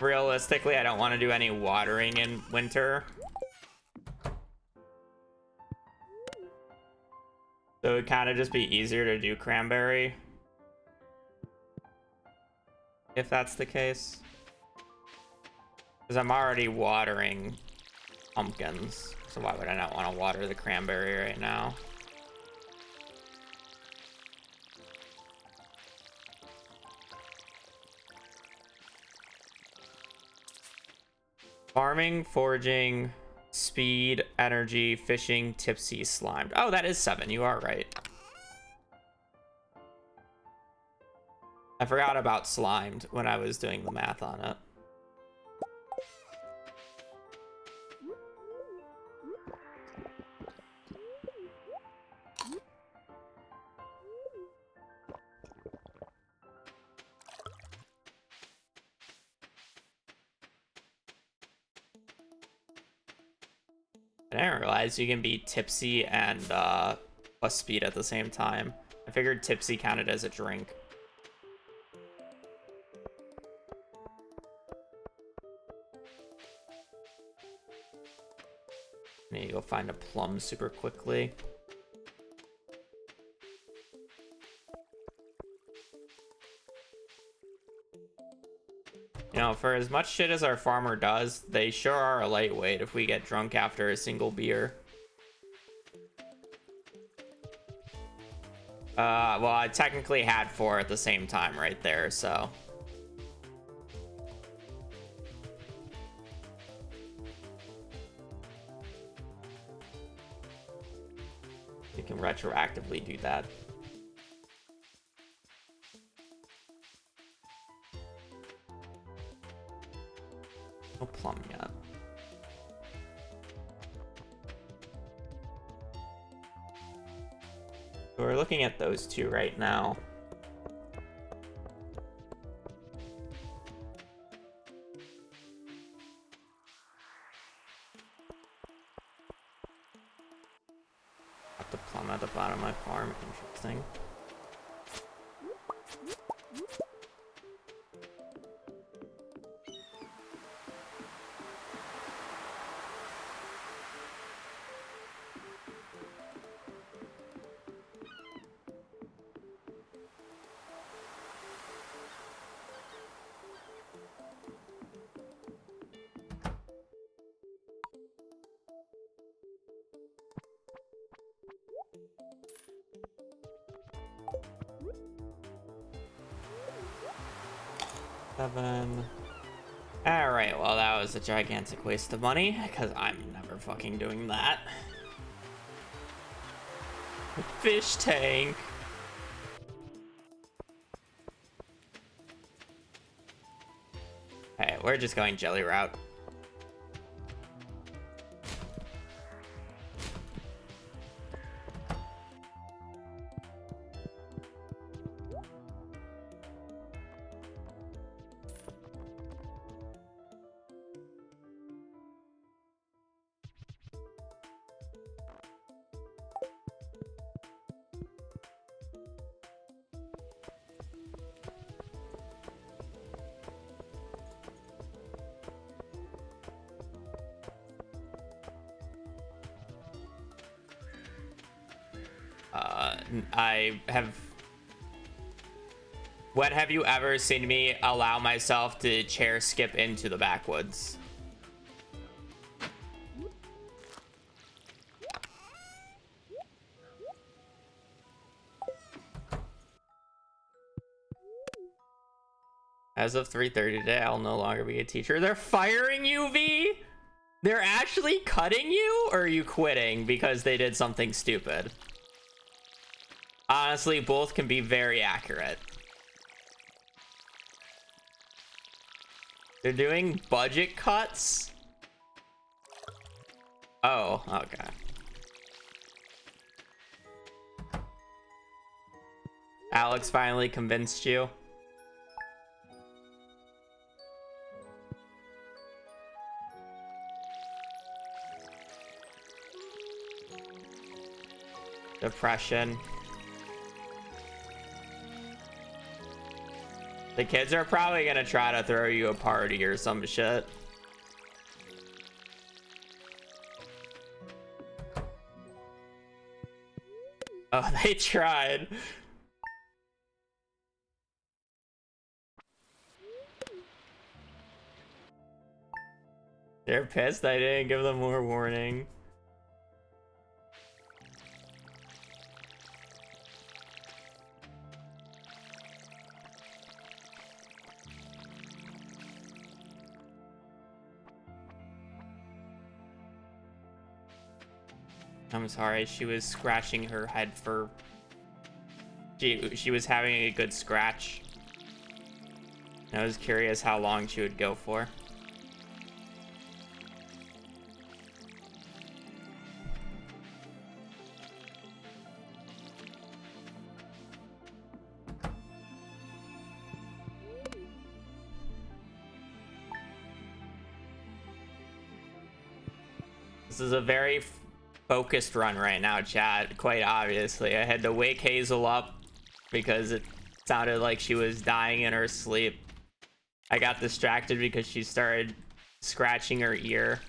realistically, I don't want to do any watering in winter. So it would kind of just be easier to do cranberry. If that's the case. Because I'm already watering pumpkins. So why would I not want to water the cranberry right now? Farming, foraging, speed, energy, fishing, tipsy, slimed. Oh, that is 7. You are right. I forgot about slimed when I was doing the math on it. I didn't realize you can be tipsy and plus speed at the same time. I figured tipsy counted as a drink. I need to go find a plum super quickly. You know, for as much shit as our farmer does, they sure are a lightweight if we get drunk after a single beer. Well, I technically had 4 at the same time right there, so. You can retroactively do that. No plum yet. So we're looking at those 2 right now. Got the plum at the bottom of my farm. Interesting. Seven. All right, well, that was a gigantic waste of money because I'm never fucking doing that. Fish tank. Hey, we're just going jelly route. I have. When have you ever seen me allow myself to chair skip into the backwoods? As of 3:30 today, I'll no longer be a teacher. They're firing you, V? They're actually cutting you? Or are you quitting because they did something stupid? Honestly, both can be very accurate. They're doing budget cuts? Oh, okay. Alex finally convinced you. Depression. The kids are probably gonna try to throw you a party or some shit. Oh, they tried. They're pissed I didn't give them more warning. I'm sorry, she was scratching her head for... She was having a good scratch. I was curious how long she would go for. This is a very focused run right now, chat. Quite obviously. I had to wake Hazel up because it sounded like she was dying in her sleep. I got distracted because she started scratching her ear.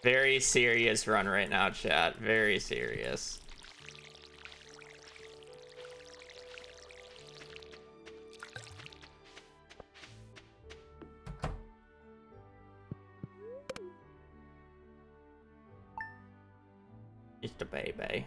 Very serious run right now, chat. Very serious. Just a baby.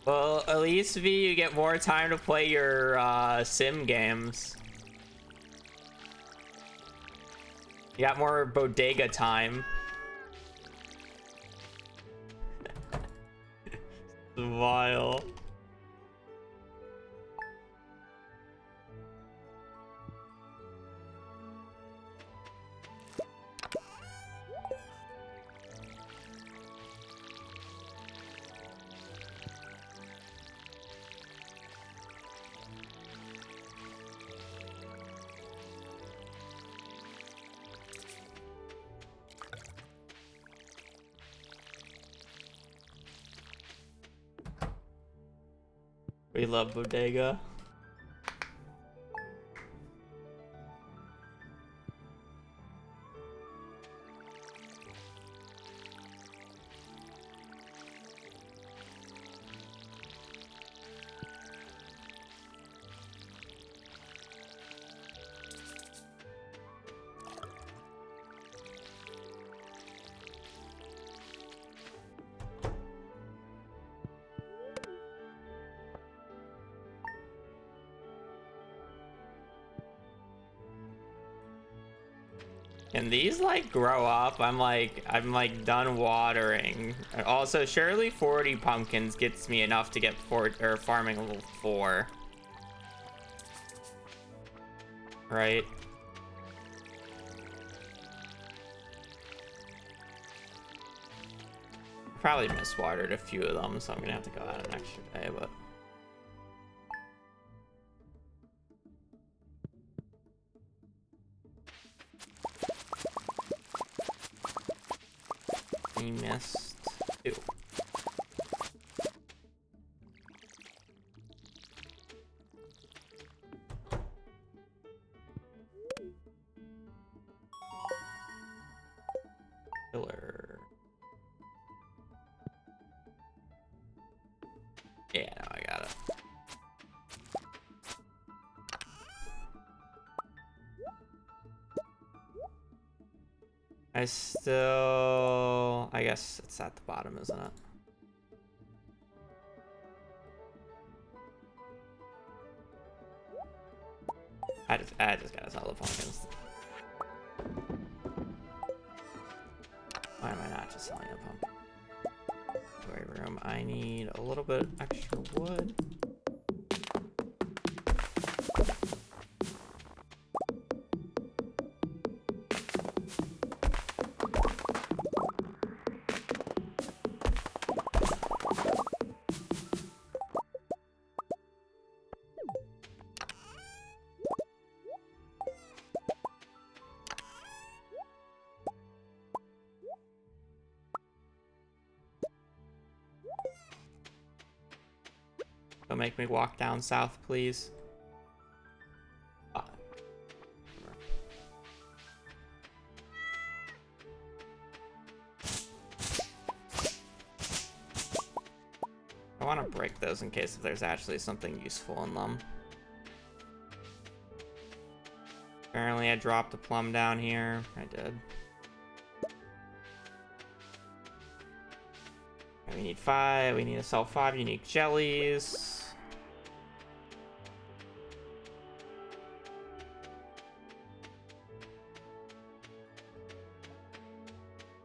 Well, at least V, you get more time to play your sim games. You got more bodega time. Vile. We love bodega. Can these like grow up? I'm like done watering. Also, surely 40 pumpkins gets me enough to get farming level 4. Right? Probably miswatered a few of them, so I'm gonna have to go out an extra day, but we missed 2. Killer. Yeah, no, I got it. I guess it's at the bottom, isn't it? I just gotta sell the pumpkins. Why am I not just selling a pumpkin? Inventory room. I need a little bit extra wood. Make me walk down south, please. want to break those in case if there's actually something useful in them. Apparently I dropped a plum down here. I did. We need 5. We need to sell 5 unique jellies.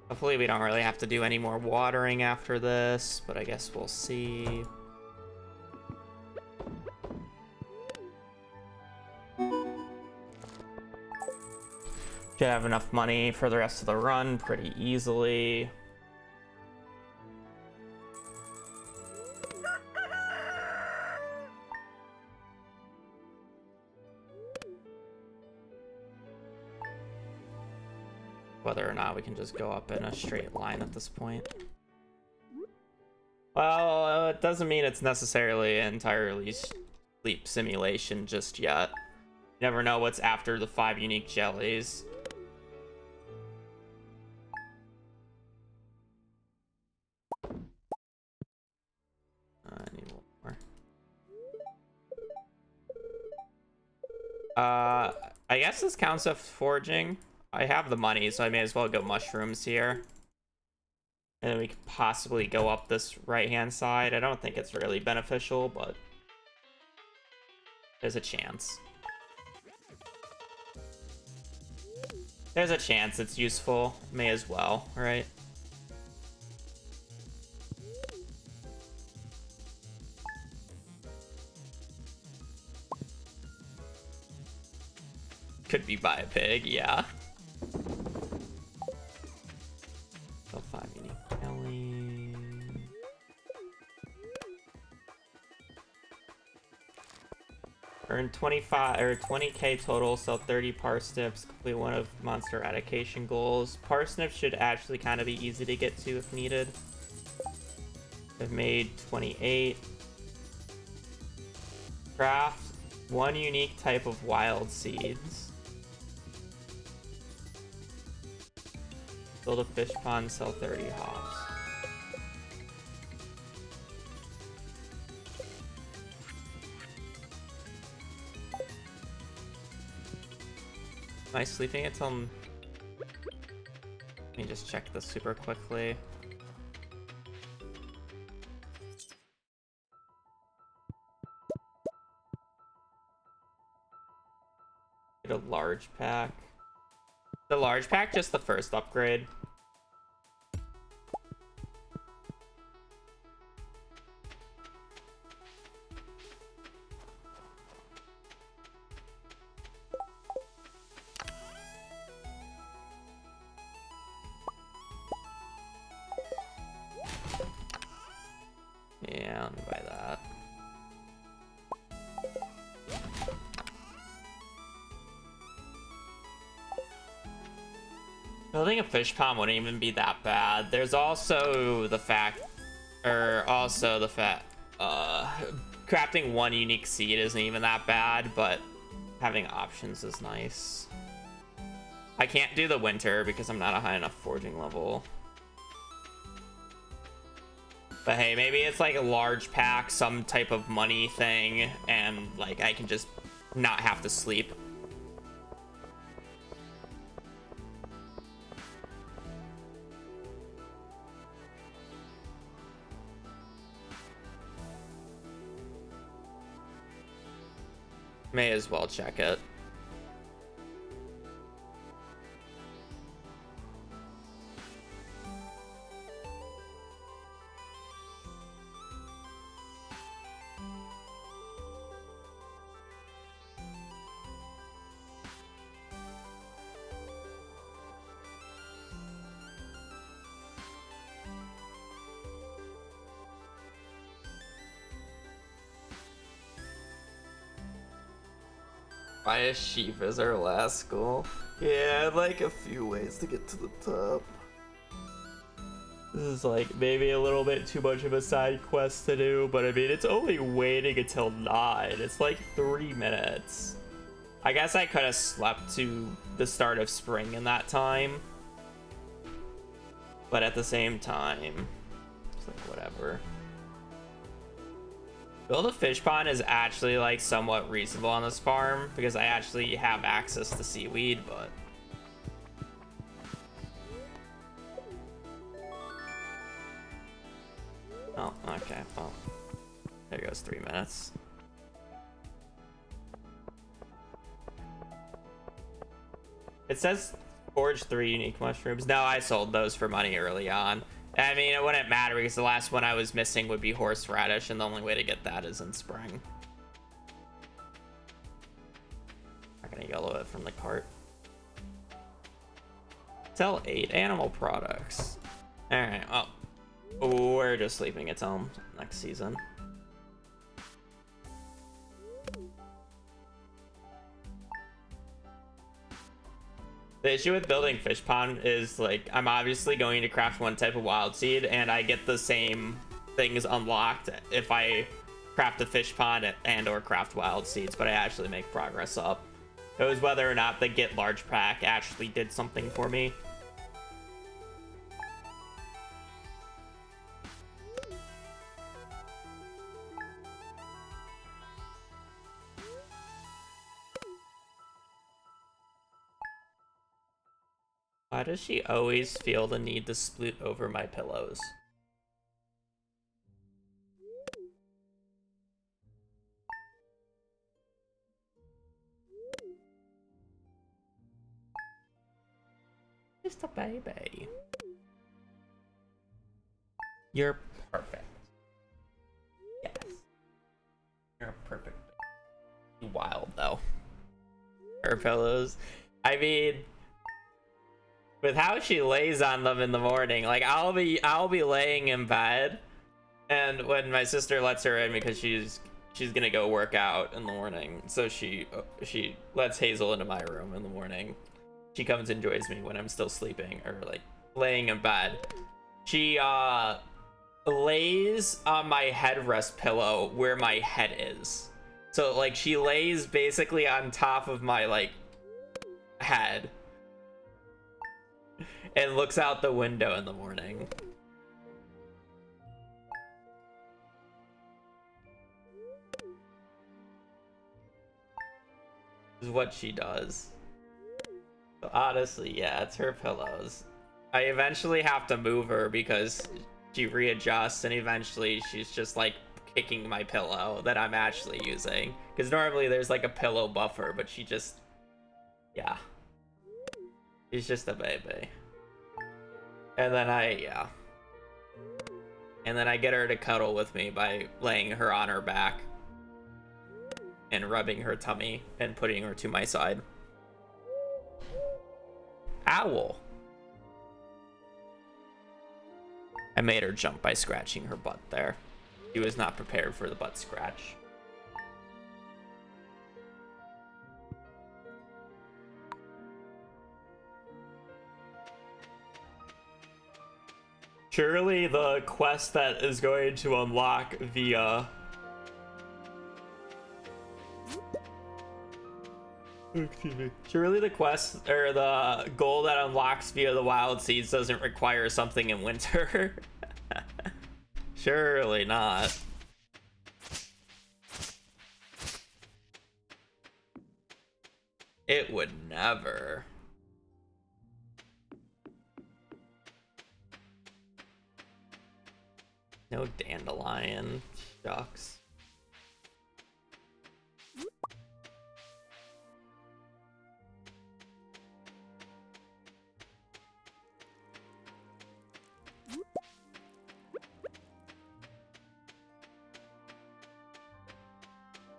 Hopefully we don't really have to do any more watering after this, but I guess we'll see. Should have enough money for the rest of the run pretty easily. Whether or not we can just go up in a straight line at this point. Well, it doesn't mean it's necessarily entirely sleep simulation just yet. You never know what's after the 5 unique jellies. I need one more. I guess this counts as foraging. I have the money, so I may as well go mushrooms here. And then we could possibly go up this right-hand side. I don't think it's really beneficial, but there's a chance. There's a chance it's useful. May as well, right? Could be by a pig, yeah. So 5 unique jelly. Earn 25 or 20k total, sell 30 parsnips, complete one of monster eradication goals. Parsnips should actually kind of be easy to get to if needed. I've made 28. Craft 1 unique type of wild seeds. Build a fish pond, sell 30 hops. Am I sleeping until... Let me just check this super quickly. Get a large pack. The large pack, just the first upgrade. Yeah, let me buy that. Building a fish pond wouldn't even be that bad. There's also the fact, crafting 1 unique seed isn't even that bad, but having options is nice. I can't do the winter because I'm not a high enough foraging level. But hey, maybe it's like a large pack, some type of money thing, and like I can just not have to sleep. May as well check it. Buy a sheep as our last goal. Yeah, I'd like a few ways to get to the top. This is like maybe a little bit too much of a side quest to do, but I mean, it's only waiting until 9. It's like 3 minutes. I guess I could have slept to the start of spring in that time. But at the same time, it's like whatever. Build a fish pond is actually like somewhat reasonable on this farm because I actually have access to seaweed, but oh, okay, well, there goes 3 minutes. It says forge 3 unique mushrooms. No, I sold those for money early on. I mean, it wouldn't matter because the last one I was missing would be horseradish, and the only way to get that is in spring. I'm gonna yellow it from the cart. Sell 8 animal products. Alright, well, we're just sleeping at home next season. The issue with building fish pond is like I'm obviously going to craft one type of wild seed and I get the same things unlocked if I craft a fish pond and or craft wild seeds, but I actually make progress up. It was whether or not the get large pack actually did something for me. Why does she always feel the need to split over my pillows? Just a baby. You're perfect. Yes. You're perfect. Wild though. Her pillows. I mean, with how she lays on them in the morning, like I'll be laying in bed, and when my sister lets her in because she's gonna go work out in the morning, so she lets Hazel into my room in the morning. She comes and joins me when I'm still sleeping or like laying in bed. She lays on my headrest pillow where my head is, so like she lays basically on top of my like head and looks out the window in the morning. This is what she does. So honestly, yeah, it's her pillows. I eventually have to move her because she readjusts and eventually she's just like kicking my pillow that I'm actually using. Because normally there's like a pillow buffer, but she just, yeah. She's just a baby. And then I get her to cuddle with me by laying her on her back and rubbing her tummy and putting her to my side. Owl. I made her jump by scratching her butt there. She was not prepared for the butt scratch. Surely the quest that is going to unlock via excuse me. Surely the quest or the goal that unlocks via the wild seeds doesn't require something in winter. Surely not. It would never. No dandelion. Shucks.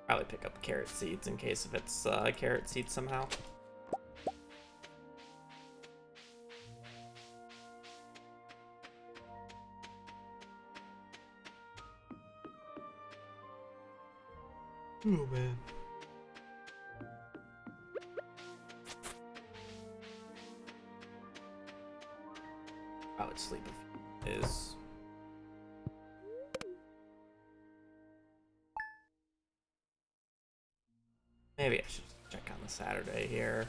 Probably pick up carrot seeds in case if it's carrot seeds somehow. Oh man. Probably sleep if it is. Maybe I should check on the Saturday here.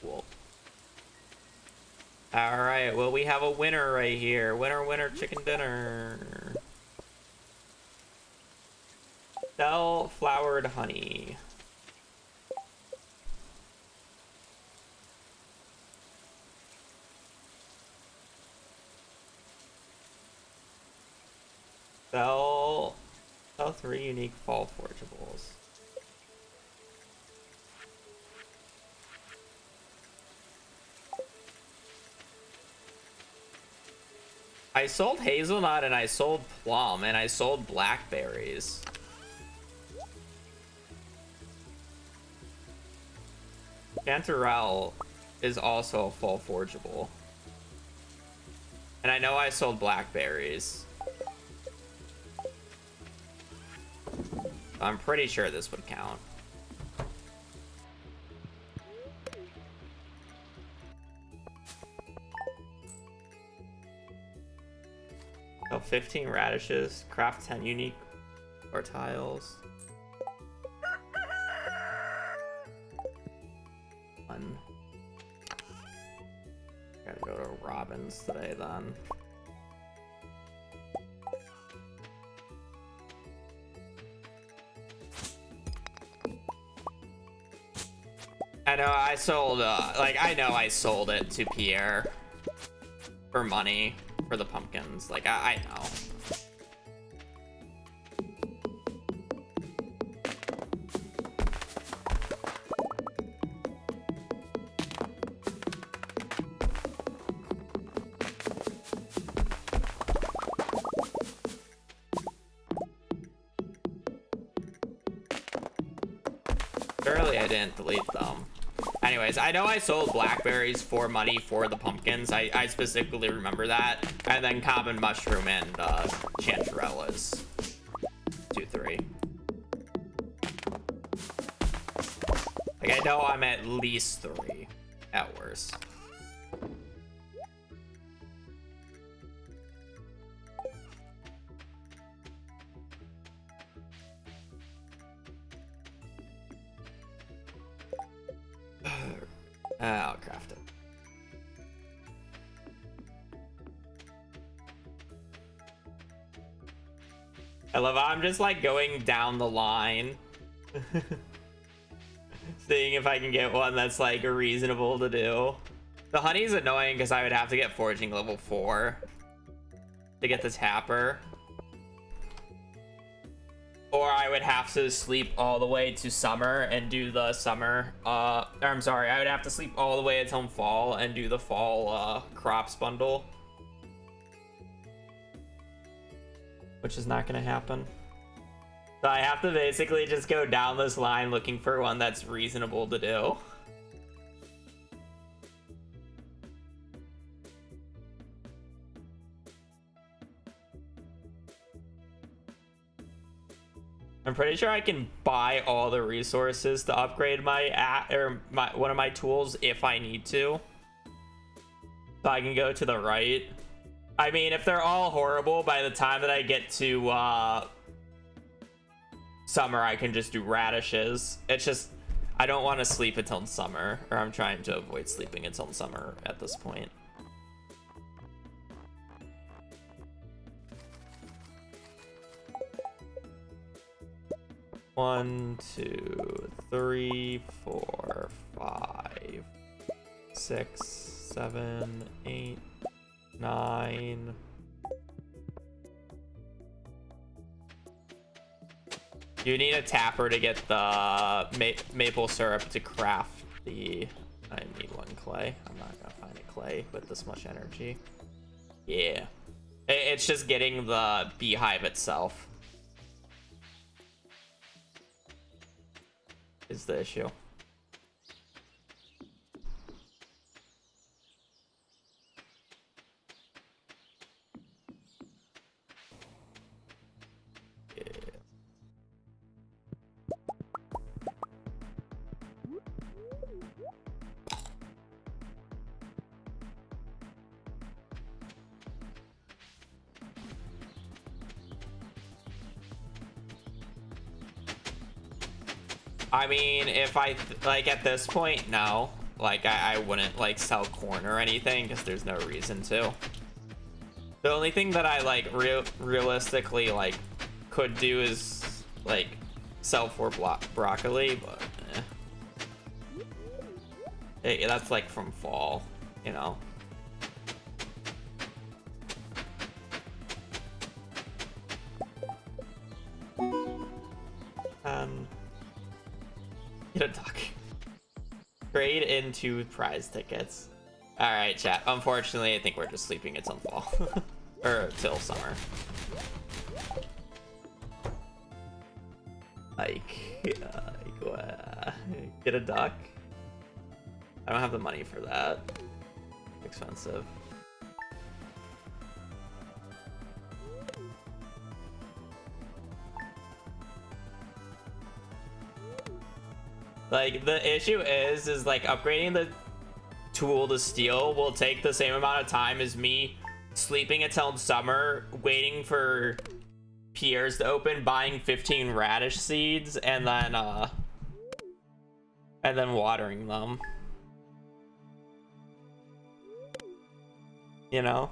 Cool. All right, well, we have a winner right here. Winner, winner, chicken dinner. Sell flowered honey. Sell 3 unique fall forgeables. I sold hazelnut and I sold plum and I sold blackberries. Chanterelle is also a full forgeable. And I know I sold blackberries. I'm pretty sure this would count. So 15 radishes, craft 10 unique tiles. One. Gotta go to Robin's today then. I know I sold, I know I sold it to Pierre for money for the pumpkins. Like, I know. Surely I didn't delete them. Anyways, I know I sold blackberries for money for the pumpkins. I specifically remember that. And then common mushroom and chanterellas. 2, 3. Like, I know I'm at least 3 at worst. I'll craft it. I love how I'm just like going down the line. Seeing if I can get one that's like reasonable to do. The honey's annoying because I would have to get foraging level 4 to get the tapper. Or I would have to sleep all the way to summer and do the summer, I'm sorry, I would have to sleep all the way until fall and do the fall, crops bundle. Which is not gonna happen. So I have to basically just go down this line looking for one that's reasonable to do. I'm pretty sure I can buy all the resources to upgrade my one of my tools if I need to. So I can go to the right. I mean, if they're all horrible, by the time that I get to summer, I can just do radishes. It's just I don't want to sleep until summer, or I'm trying to avoid sleeping until summer at this point. One, 2, 3, 4, 5, 6, 7, 8, 9. You need a tapper to get the maple syrup to craft the... I need 1 clay. I'm not gonna find a clay with this much energy. Yeah. It's just getting the beehive itself is the issue. Yeah. I mean, if I, like, at this point, no. like I wouldn't like sell corn or anything because there's no reason to. The only thing that I like realistically like could do is like sell for broccoli, but hey, that's like from fall, you know. Get a duck. Trade into prize tickets. All right, chat. Unfortunately, I think we're just sleeping it till fall or till summer. Get a duck. I don't have the money for that. Expensive. Like, the issue is like upgrading the tool to steel will take the same amount of time as me sleeping until summer, waiting for Pierre's to open, buying 15 radish seeds, and then watering them. You know?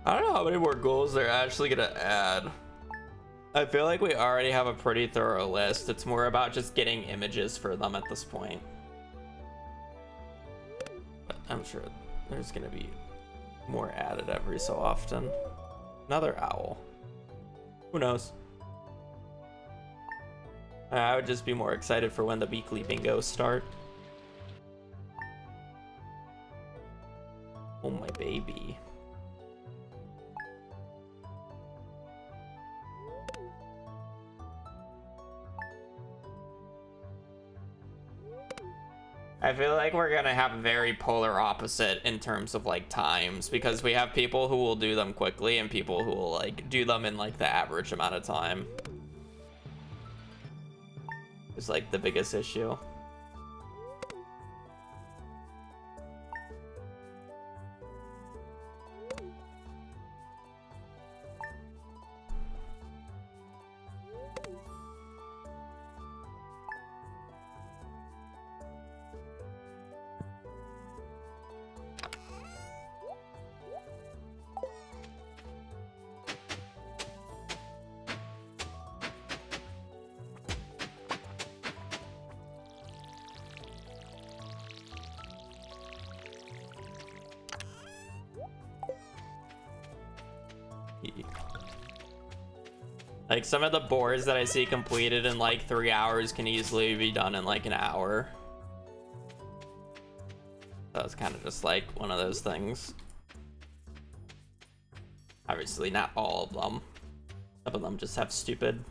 I don't know how many more goals they're actually gonna add. I feel like we already have a pretty thorough list. It's more about just getting images for them at this point. But I'm sure there's gonna be more added every so often. Another owl. Who knows? I would just be more excited for when the weekly bingos start. Oh, my baby. I feel like we're gonna have a very polar opposite in terms of like times, because we have people who will do them quickly and people who will like do them in like the average amount of time. It's like the biggest issue. Like some of the boards that I see completed in like 3 hours can easily be done in like an hour. That was kind of just like one of those things. Obviously not all of them. Some of them just have stupid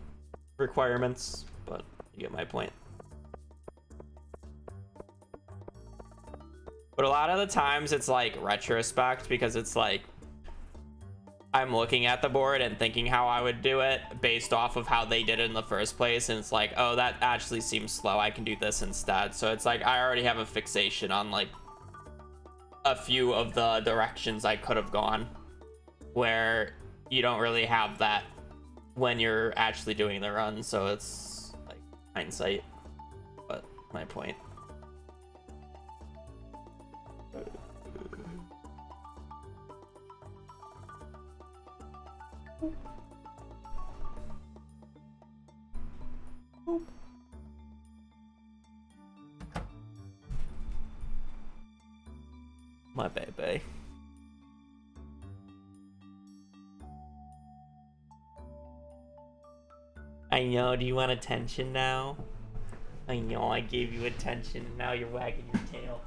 requirements, but you get my point. But a lot of the times it's like retrospect, because it's like I'm looking at the board and thinking how I would do it based off of how they did it in the first place, and it's like, oh, that actually seems slow, I can do this instead. So it's like I already have a fixation on like a few of the directions I could have gone, where you don't really have that when you're actually doing the run. So it's like hindsight, but my point. My baby. I know, do you want attention now? I know I gave you attention and now you're wagging your tail.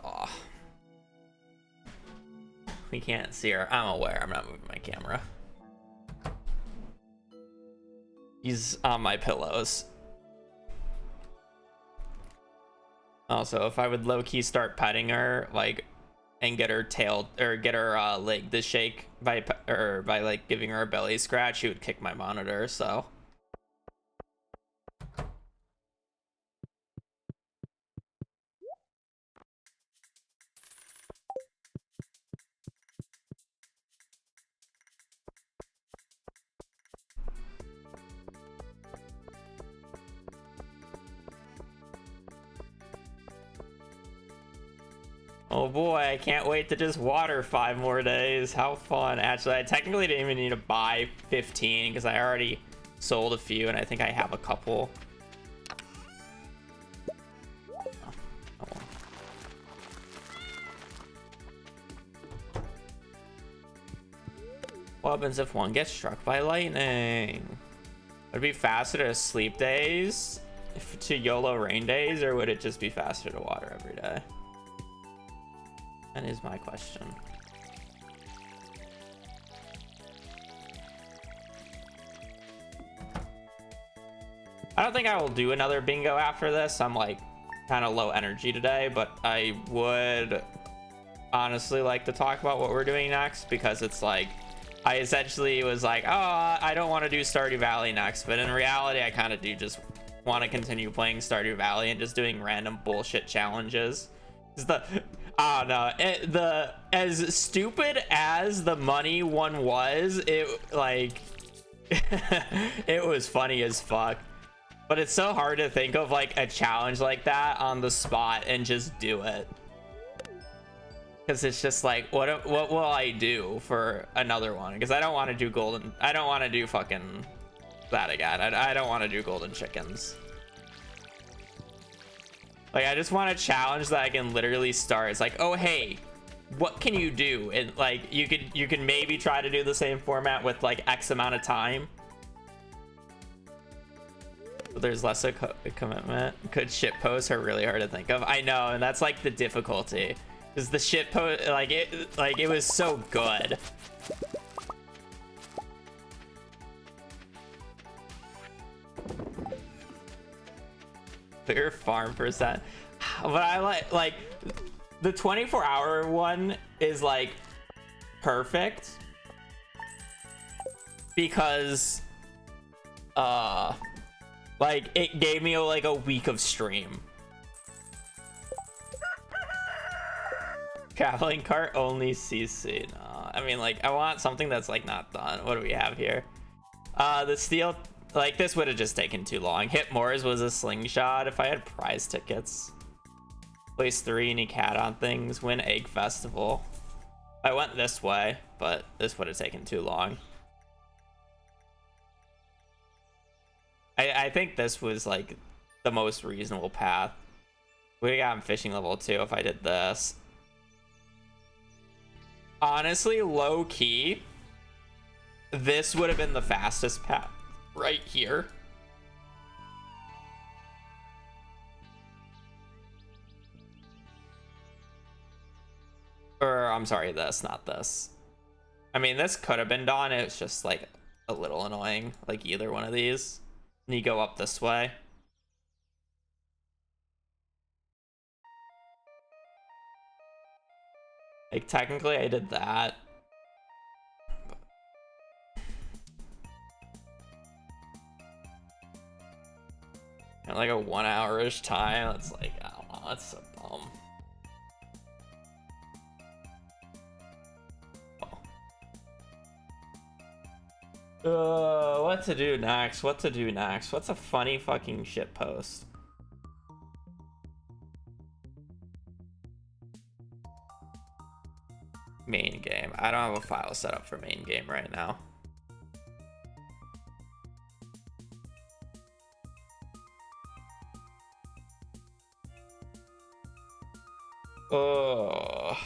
Oh. We can't see her. I'm aware. I'm not moving my camera. He's on my pillows. Also, if I would low-key start petting her, like, and get her tail, or get her leg to shake by like giving her a belly scratch, she would kick my monitor, so. Oh boy, I can't wait to just water 5 more days. How fun. Actually, I technically didn't even need to buy 15 because I already sold a few and I think I have a couple. Oh. What happens if one gets struck by lightning? Would it be faster to sleep days to YOLO rain days, or would it just be faster to water every day? That is my question. I don't think I will do another bingo after this. I'm like kind of low energy today, but I would honestly like to talk about what we're doing next, because it's like I essentially was like, oh, I don't want to do Stardew Valley next, but in reality I kind of do just want to continue playing Stardew Valley and just doing random bullshit challenges. I don't know, as stupid as the money one was, it like it was funny as fuck. But it's so hard to think of like a challenge like that on the spot and just do it, because it's just like, what will I do for another one? Because I don't want to do golden, I don't want to do fucking that again. I don't want to do golden chickens. Like, I just want a challenge that I can literally start. It's like, oh hey, what can you do? And like you can maybe try to do the same format with like X amount of time. But there's less a commitment. Good shit posts are really hard to think of. I know, and that's like the difficulty. Because the shit post, like it was so good. Clear farm percent. But I like the 24-hour one is like perfect, because like it gave me like a week of stream. Traveling cart only CC. No, I mean, like, I want something that's like not done. What do we have here? The steel, like, this would have just taken too long. Hit Moors was a slingshot. If I had prize tickets, place 3 any cat on things, win egg festival. I went this way, but this would have taken too long. I think this was like the most reasonable path. We got fishing level 2 if I did this. Honestly, low key, this would have been the fastest path right here. Or I'm sorry, this, not this. I mean, this could have been done. It's just like a little annoying, like either one of these. And you go up this way. Like, technically I did that. And like a 1 hour-ish time. It's like, I don't know, that's so dumb. What to do next? What to do next? What's a funny fucking shit post? Main game. I don't have a file set up for main game right now. Oh.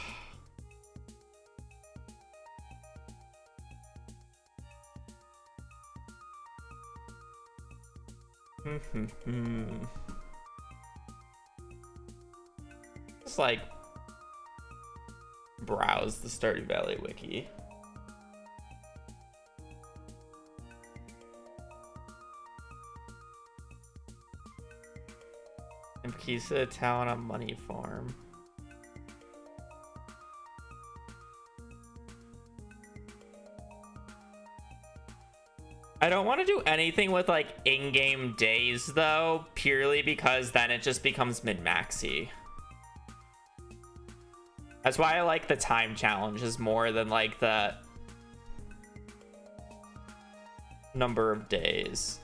Just like browse the Stardew Valley wiki. And keys to the town on money farm. I don't want to do anything with like in-game days though, purely because then it just becomes min-maxy. That's why I like the time challenges more than like the number of days.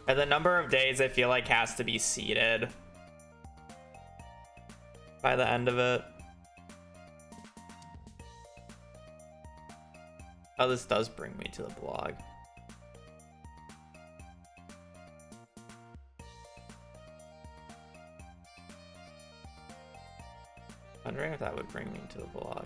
And the number of days I feel like has to be seeded. by the end of it. Oh, this does bring me to the blog. Wondering if that would bring me to the blog.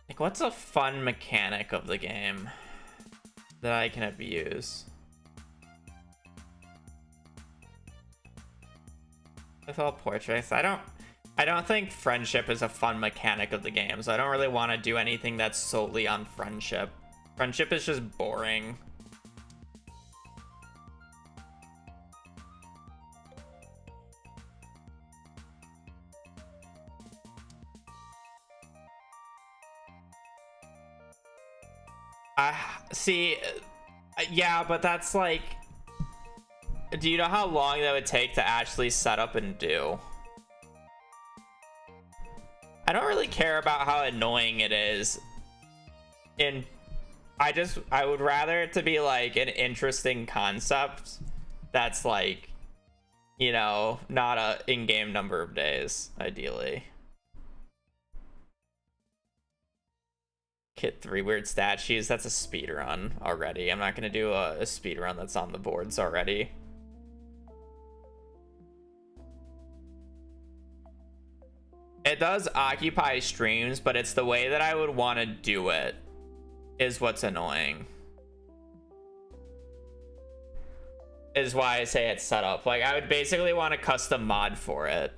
Like, what's a fun mechanic of the game that I can abuse? With all portraits, I don't think friendship is a fun mechanic of the game, so I don't really want to do anything that's solely on friendship. Friendship is just boring. See, yeah, but that's like, do you know how long that would take to actually set up and do? I don't really care about how annoying it is. I would rather it to be like an interesting concept that's like, you know, not a in-game number of days, ideally. Kit 3 weird statues, that's a speed run already. I'm not gonna do a speed run that's on the boards already. It does occupy streams, but it's the way that I would want to do it is what's annoying. Is why I say it's set up. Like, I would basically want a custom mod for it.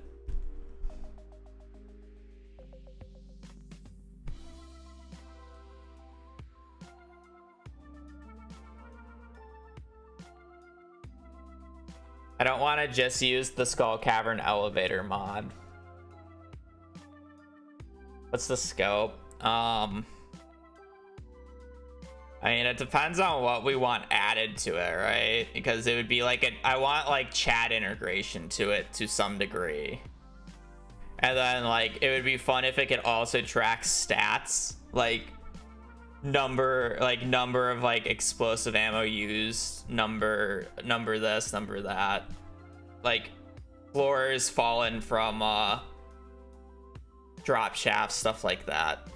I don't want to just use the Skull Cavern elevator mod. What's the scope? I mean, it depends on what we want added to it, right? Because it would be like I want like chat integration to it to some degree. And then like it would be fun if it could also track stats, like number of like explosive ammo used, number this, number that, like floors fallen from drop shafts, stuff like that.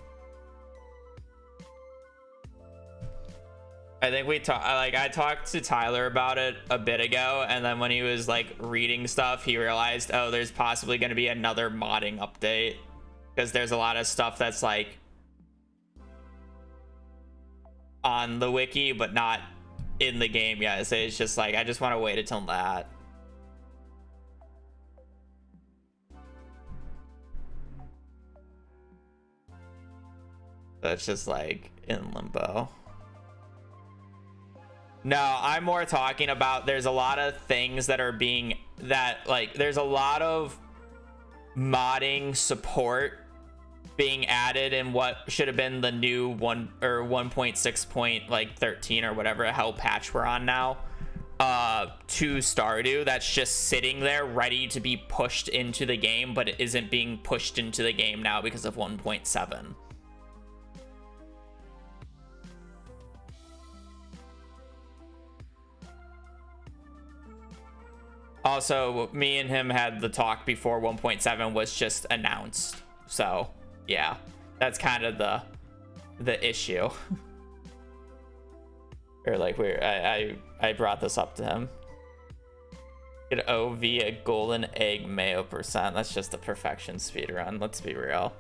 I think I talked to Tyler about it a bit ago, and then when he was like reading stuff, he realized, oh, there's possibly going to be another modding update because there's a lot of stuff that's like on the wiki but not in the game yet. So it's just like I just want to wait until that. So it's just like in limbo. No, I'm more talking about there's a lot of things that are being there's a lot of modding support being added in what should have been the new 1.6.13 or whatever hell patch we're on now to Stardew that's just sitting there ready to be pushed into the game, but it isn't being pushed into the game now because of 1.7. Also, me and him had the talk before 1.7 was just announced. So, yeah, that's kind of the issue. Or like I brought this up to him. Get OV a golden egg mayo percent. That's just a perfection speedrun. Let's be real.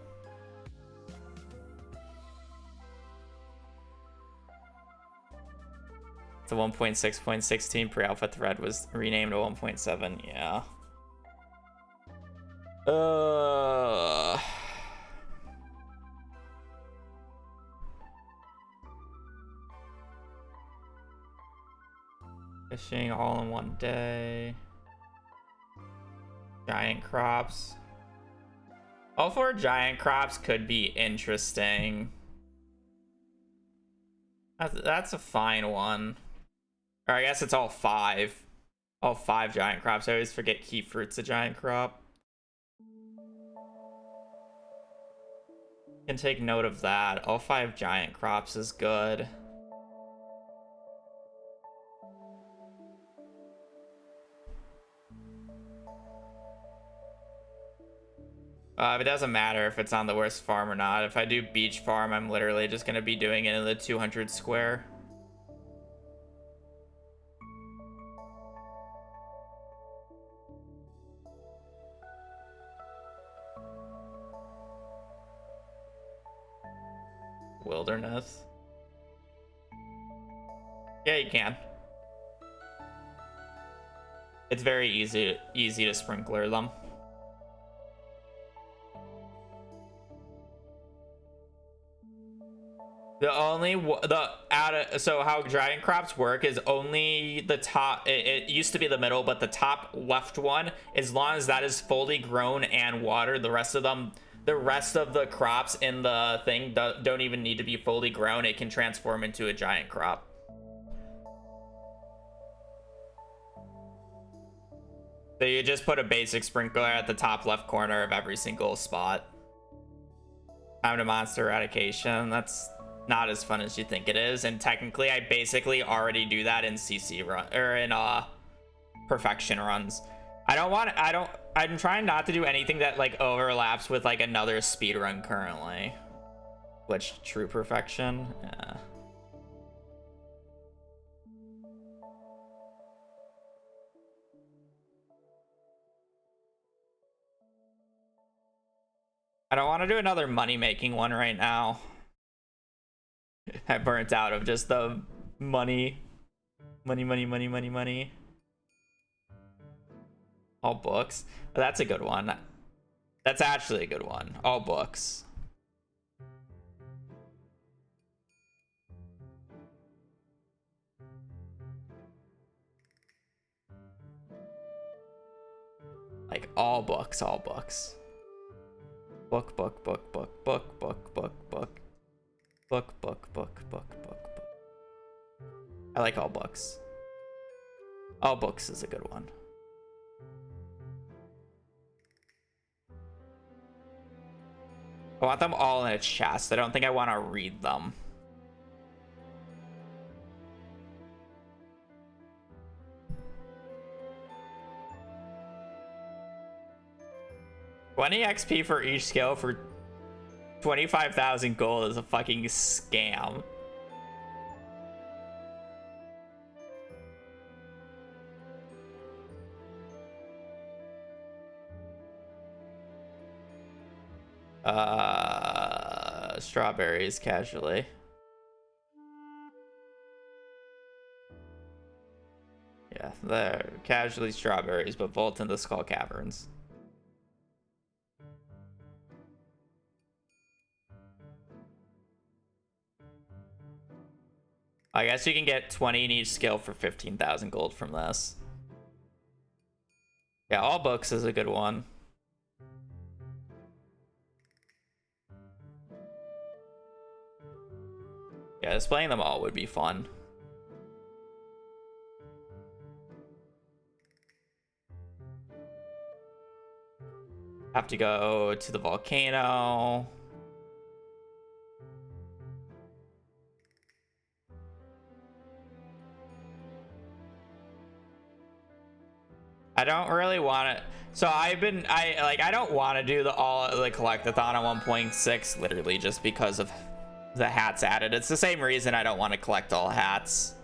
The 1.6.16 pre-alpha thread was renamed to 1.7. Yeah. Fishing all in one day. Giant crops. All 4 giant crops could be interesting. That's a fine one. Or I guess it's all 5. All 5 giant crops. I always forget key fruit's a giant crop. Can take note of that. All 5 giant crops is good. It doesn't matter if it's on the worst farm or not. If I do beach farm, I'm literally just gonna be doing it in the 200 square. Wilderness. Yeah, you can. It's very easy to sprinkler them. The only so how giant crops work is only the top. It used to be the middle, but the top left one, as long as that is fully grown and watered, the rest of the crops in the thing don't even need to be fully grown. It can transform into a giant crop. So you just put a basic sprinkler at the top left corner of every single spot. Time to monster eradication. That's not as fun as you think it is, and technically I basically already do that in CC run or in perfection runs. I'm trying not to do anything that like overlaps with like another speed run currently. Which true perfection? Yeah. I don't want to do another money making one right now. I burnt out of just the money. All books. That's a good one. That's actually a good one. All books. Like all books, all books. Book. I like all books. All books is a good one. I want them all in a chest. I don't think I want to read them. $20 XP for each skill for 25,000 gold is a fucking scam. Strawberries casually. Yeah, they're casually strawberries, but vault in the skull caverns. I guess you can get 20 in each skill for 15,000 gold from this. Yeah, all books is a good one. Yeah, displaying them all would be fun. Have to go to the volcano. I don't really want to. So I don't want to do the collectathon on 1.6 literally just because of the hats added. It's the same reason I don't want to collect all hats.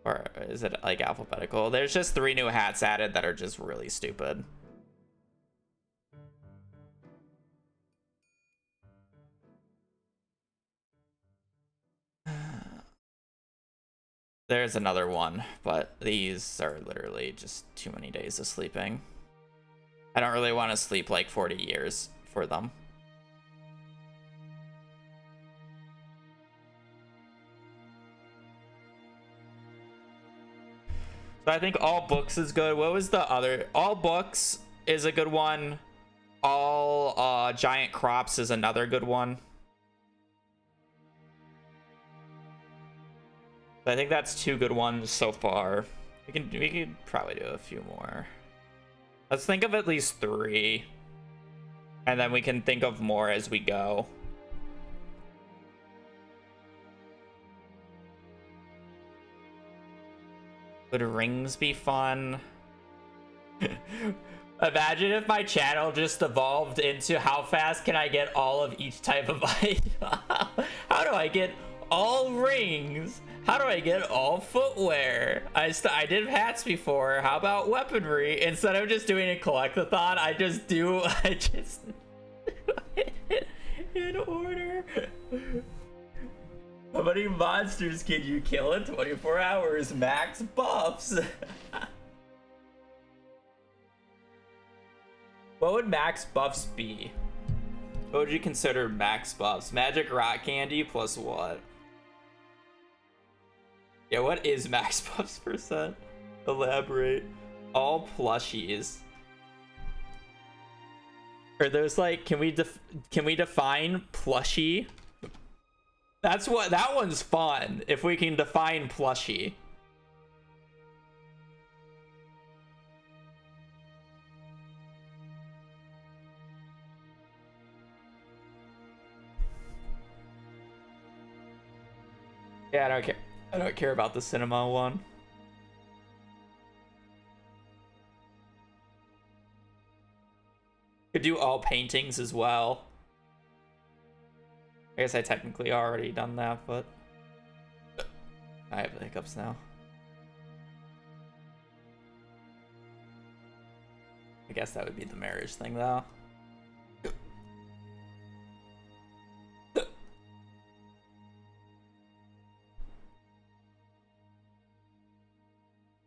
Or is it like alphabetical? There's just 3 new hats added that are just really stupid. There's another one, but these are literally just too many days of sleeping. I don't really want to sleep like 40 years for them. So I think all books is good. What was the other? All books is a good one. All giant crops is another good one. I think that's 2 good ones so far. We could probably do a few more. Let's think of at least 3. And then we can think of more as we go. Would rings be fun? Imagine if my channel just evolved into how fast can I get all of each type of item? How do I get all rings? How do I get all footwear? I did hats before. How about weaponry? Instead of just doing a collectathon, I just in order. How many monsters can you kill in 24 hours? Max buffs. What would max buffs be? What would you consider max buffs? Magic rock candy plus what? Yeah, what is max buffs percent? Elaborate. All plushies. Are those like, can we define plushie? That one's fun if we can define plushie. Yeah, I don't care. I don't care about the cinema one. Could do all paintings as well. I guess I technically already done that, but I have the hiccups now. I guess that would be the marriage thing, though.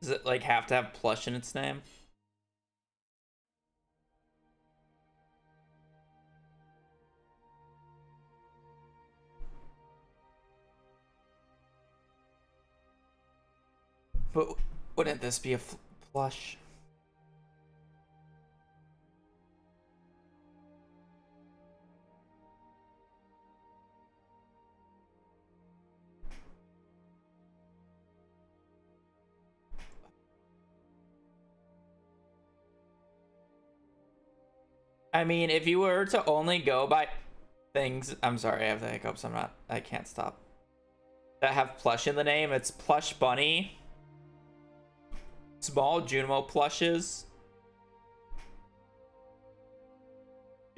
Does it like have to have plush in its name? But wouldn't this be a plush? I mean, if you were to only go by things, I'm sorry, I have the hiccups. I can't stop. That have plush in the name, it's plush bunny, small Junimo plushes,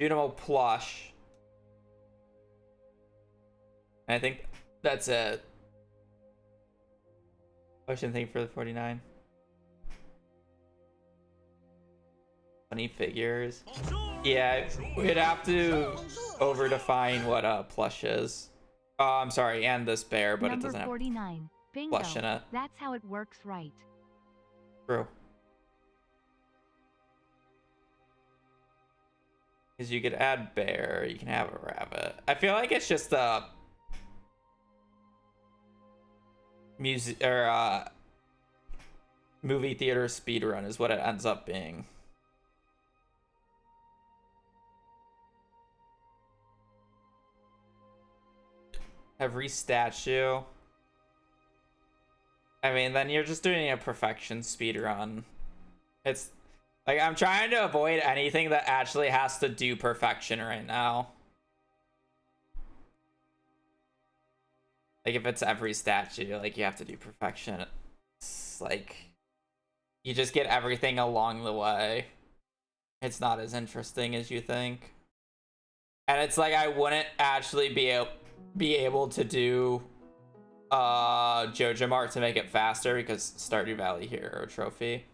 Junimo plush. And I think that's it. Question thing for the 49. Funny figures. Yeah, we'd have to over-define what a plush is. Oh, I'm sorry, and this bear, but Number it doesn't have 49. Bingo. plush in it. That's how it works, right? True. Because you could add bear, you can have a rabbit. I feel like it's just a music or movie theater speedrun is what it ends up being. Every statue. I mean, then you're just doing a perfection speedrun. It's like I'm trying to avoid anything that actually has to do perfection right now. Like if it's every statue, like you have to do perfection. It's like you just get everything along the way. It's not as interesting as you think. And it's like I wouldn't actually be able to do Jojo Mart to make it faster because Stardew Valley Hero trophy.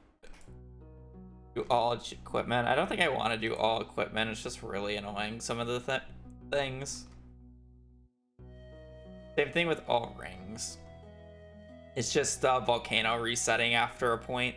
Do all equipment. I don't think I want to do all equipment. It's just really annoying, some of the things. Same thing with all rings. It's just volcano resetting after a point.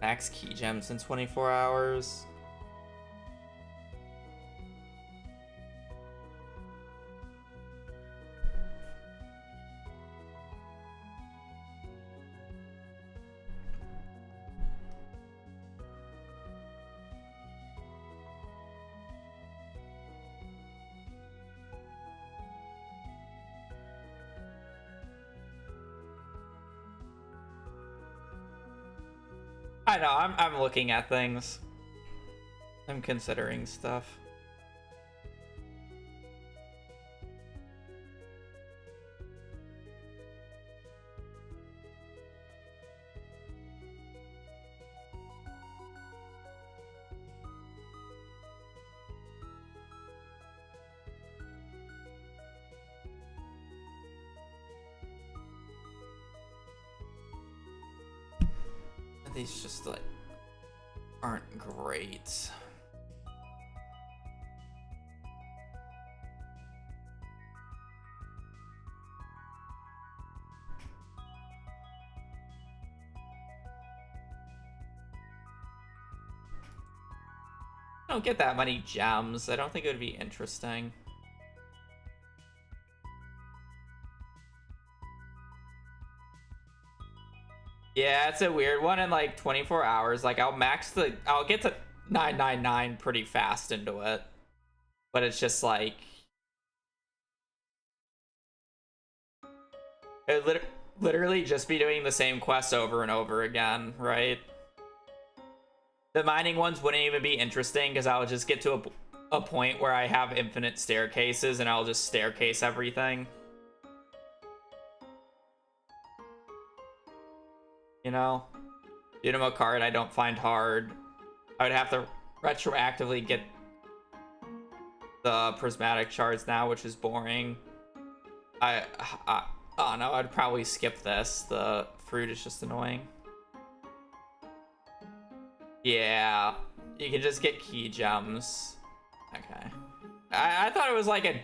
Max key gems in 24 hours. I know, I'm looking at things. I'm considering stuff. These just like aren't great. I don't get that many gems. I don't think it would be interesting. Yeah, it's a weird one in like 24 hours. Like I'll get to 999 pretty fast into it. But it's just like it literally just be doing the same quests over and over again, right? The mining ones wouldn't even be interesting because I'll just get to a point where I have infinite staircases and I'll just staircase everything. You know? Dynamo card I don't find hard. I would have to retroactively get the prismatic shards now, which is boring. I oh no, I'd probably skip this. The fruit is just annoying. Yeah, you can just get key gems. Okay. I thought it was like a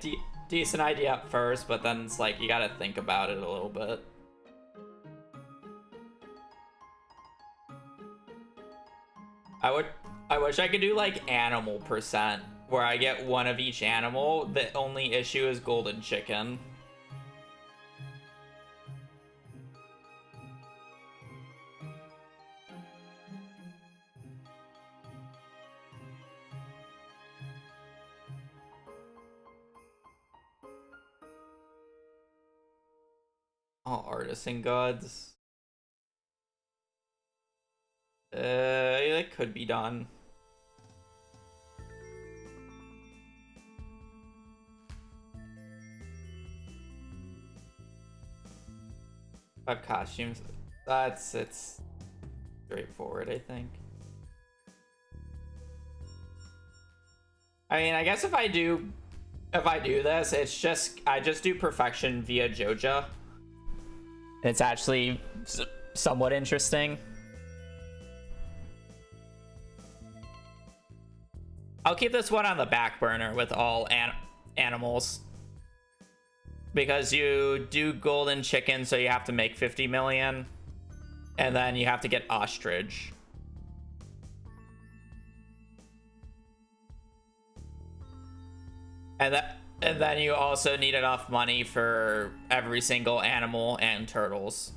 decent idea at first, but then it's like you gotta think about it a little bit. I wish I could do like animal percent, where I get one of each animal. The only issue is golden chicken. All artisan goods. It could be done. Five costumes. It's straightforward, I think. I mean, I guess if I do this, I just do perfection via Joja. It's actually somewhat interesting. I'll keep this one on the back burner with all animals. Because you do golden chicken, so you have to make 50 million. And then you have to get ostrich. And then you also need enough money for every single animal and turtles.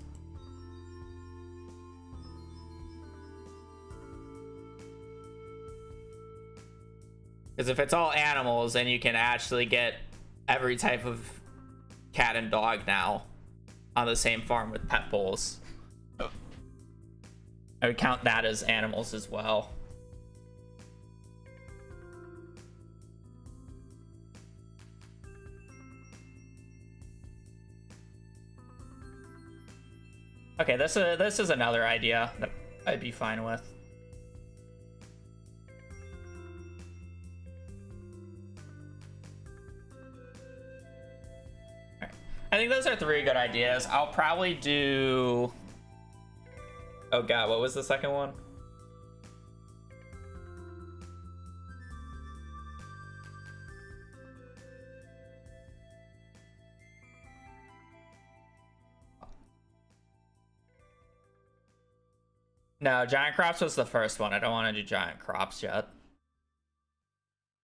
Because if it's all animals, then you can actually get every type of cat and dog now on the same farm with pet bulls. I would count that as animals as well. Okay, this is another idea that I'd be fine with. I think those are three good ideas. I'll probably do... Oh god, what was the second one? No, giant crops was the first one. I don't want to do giant crops yet.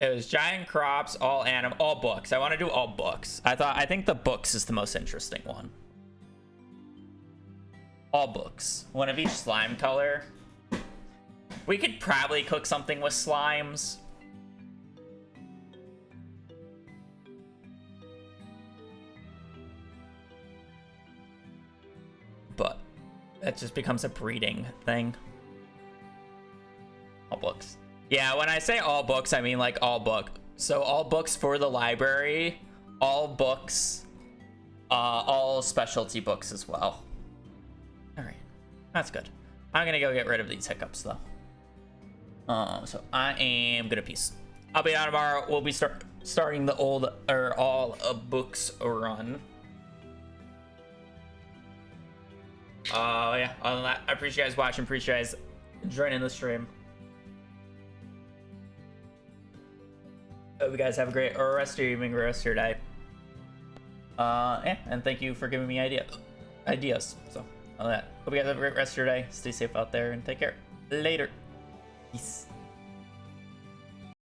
It was giant crops, all books. I want to do all books. I think the books is the most interesting one. All books. One of each slime color. We could probably cook something with slimes. But it just becomes a breeding thing. All books. Yeah, when I say all books, I mean like all book. So all books for the library, all books, all specialty books as well. All right, that's good. I'm gonna go get rid of these hiccups though. So I am gonna peace. I'll be on tomorrow. We'll be starting the all books run. Yeah. Other than that, I appreciate you guys watching. Appreciate you guys joining the stream. Hope you guys have a great rest of your evening, rest of your day. Yeah, and thank you for giving me ideas. So, all that. Hope you guys have a great rest of your day. Stay safe out there and take care. Later. Peace.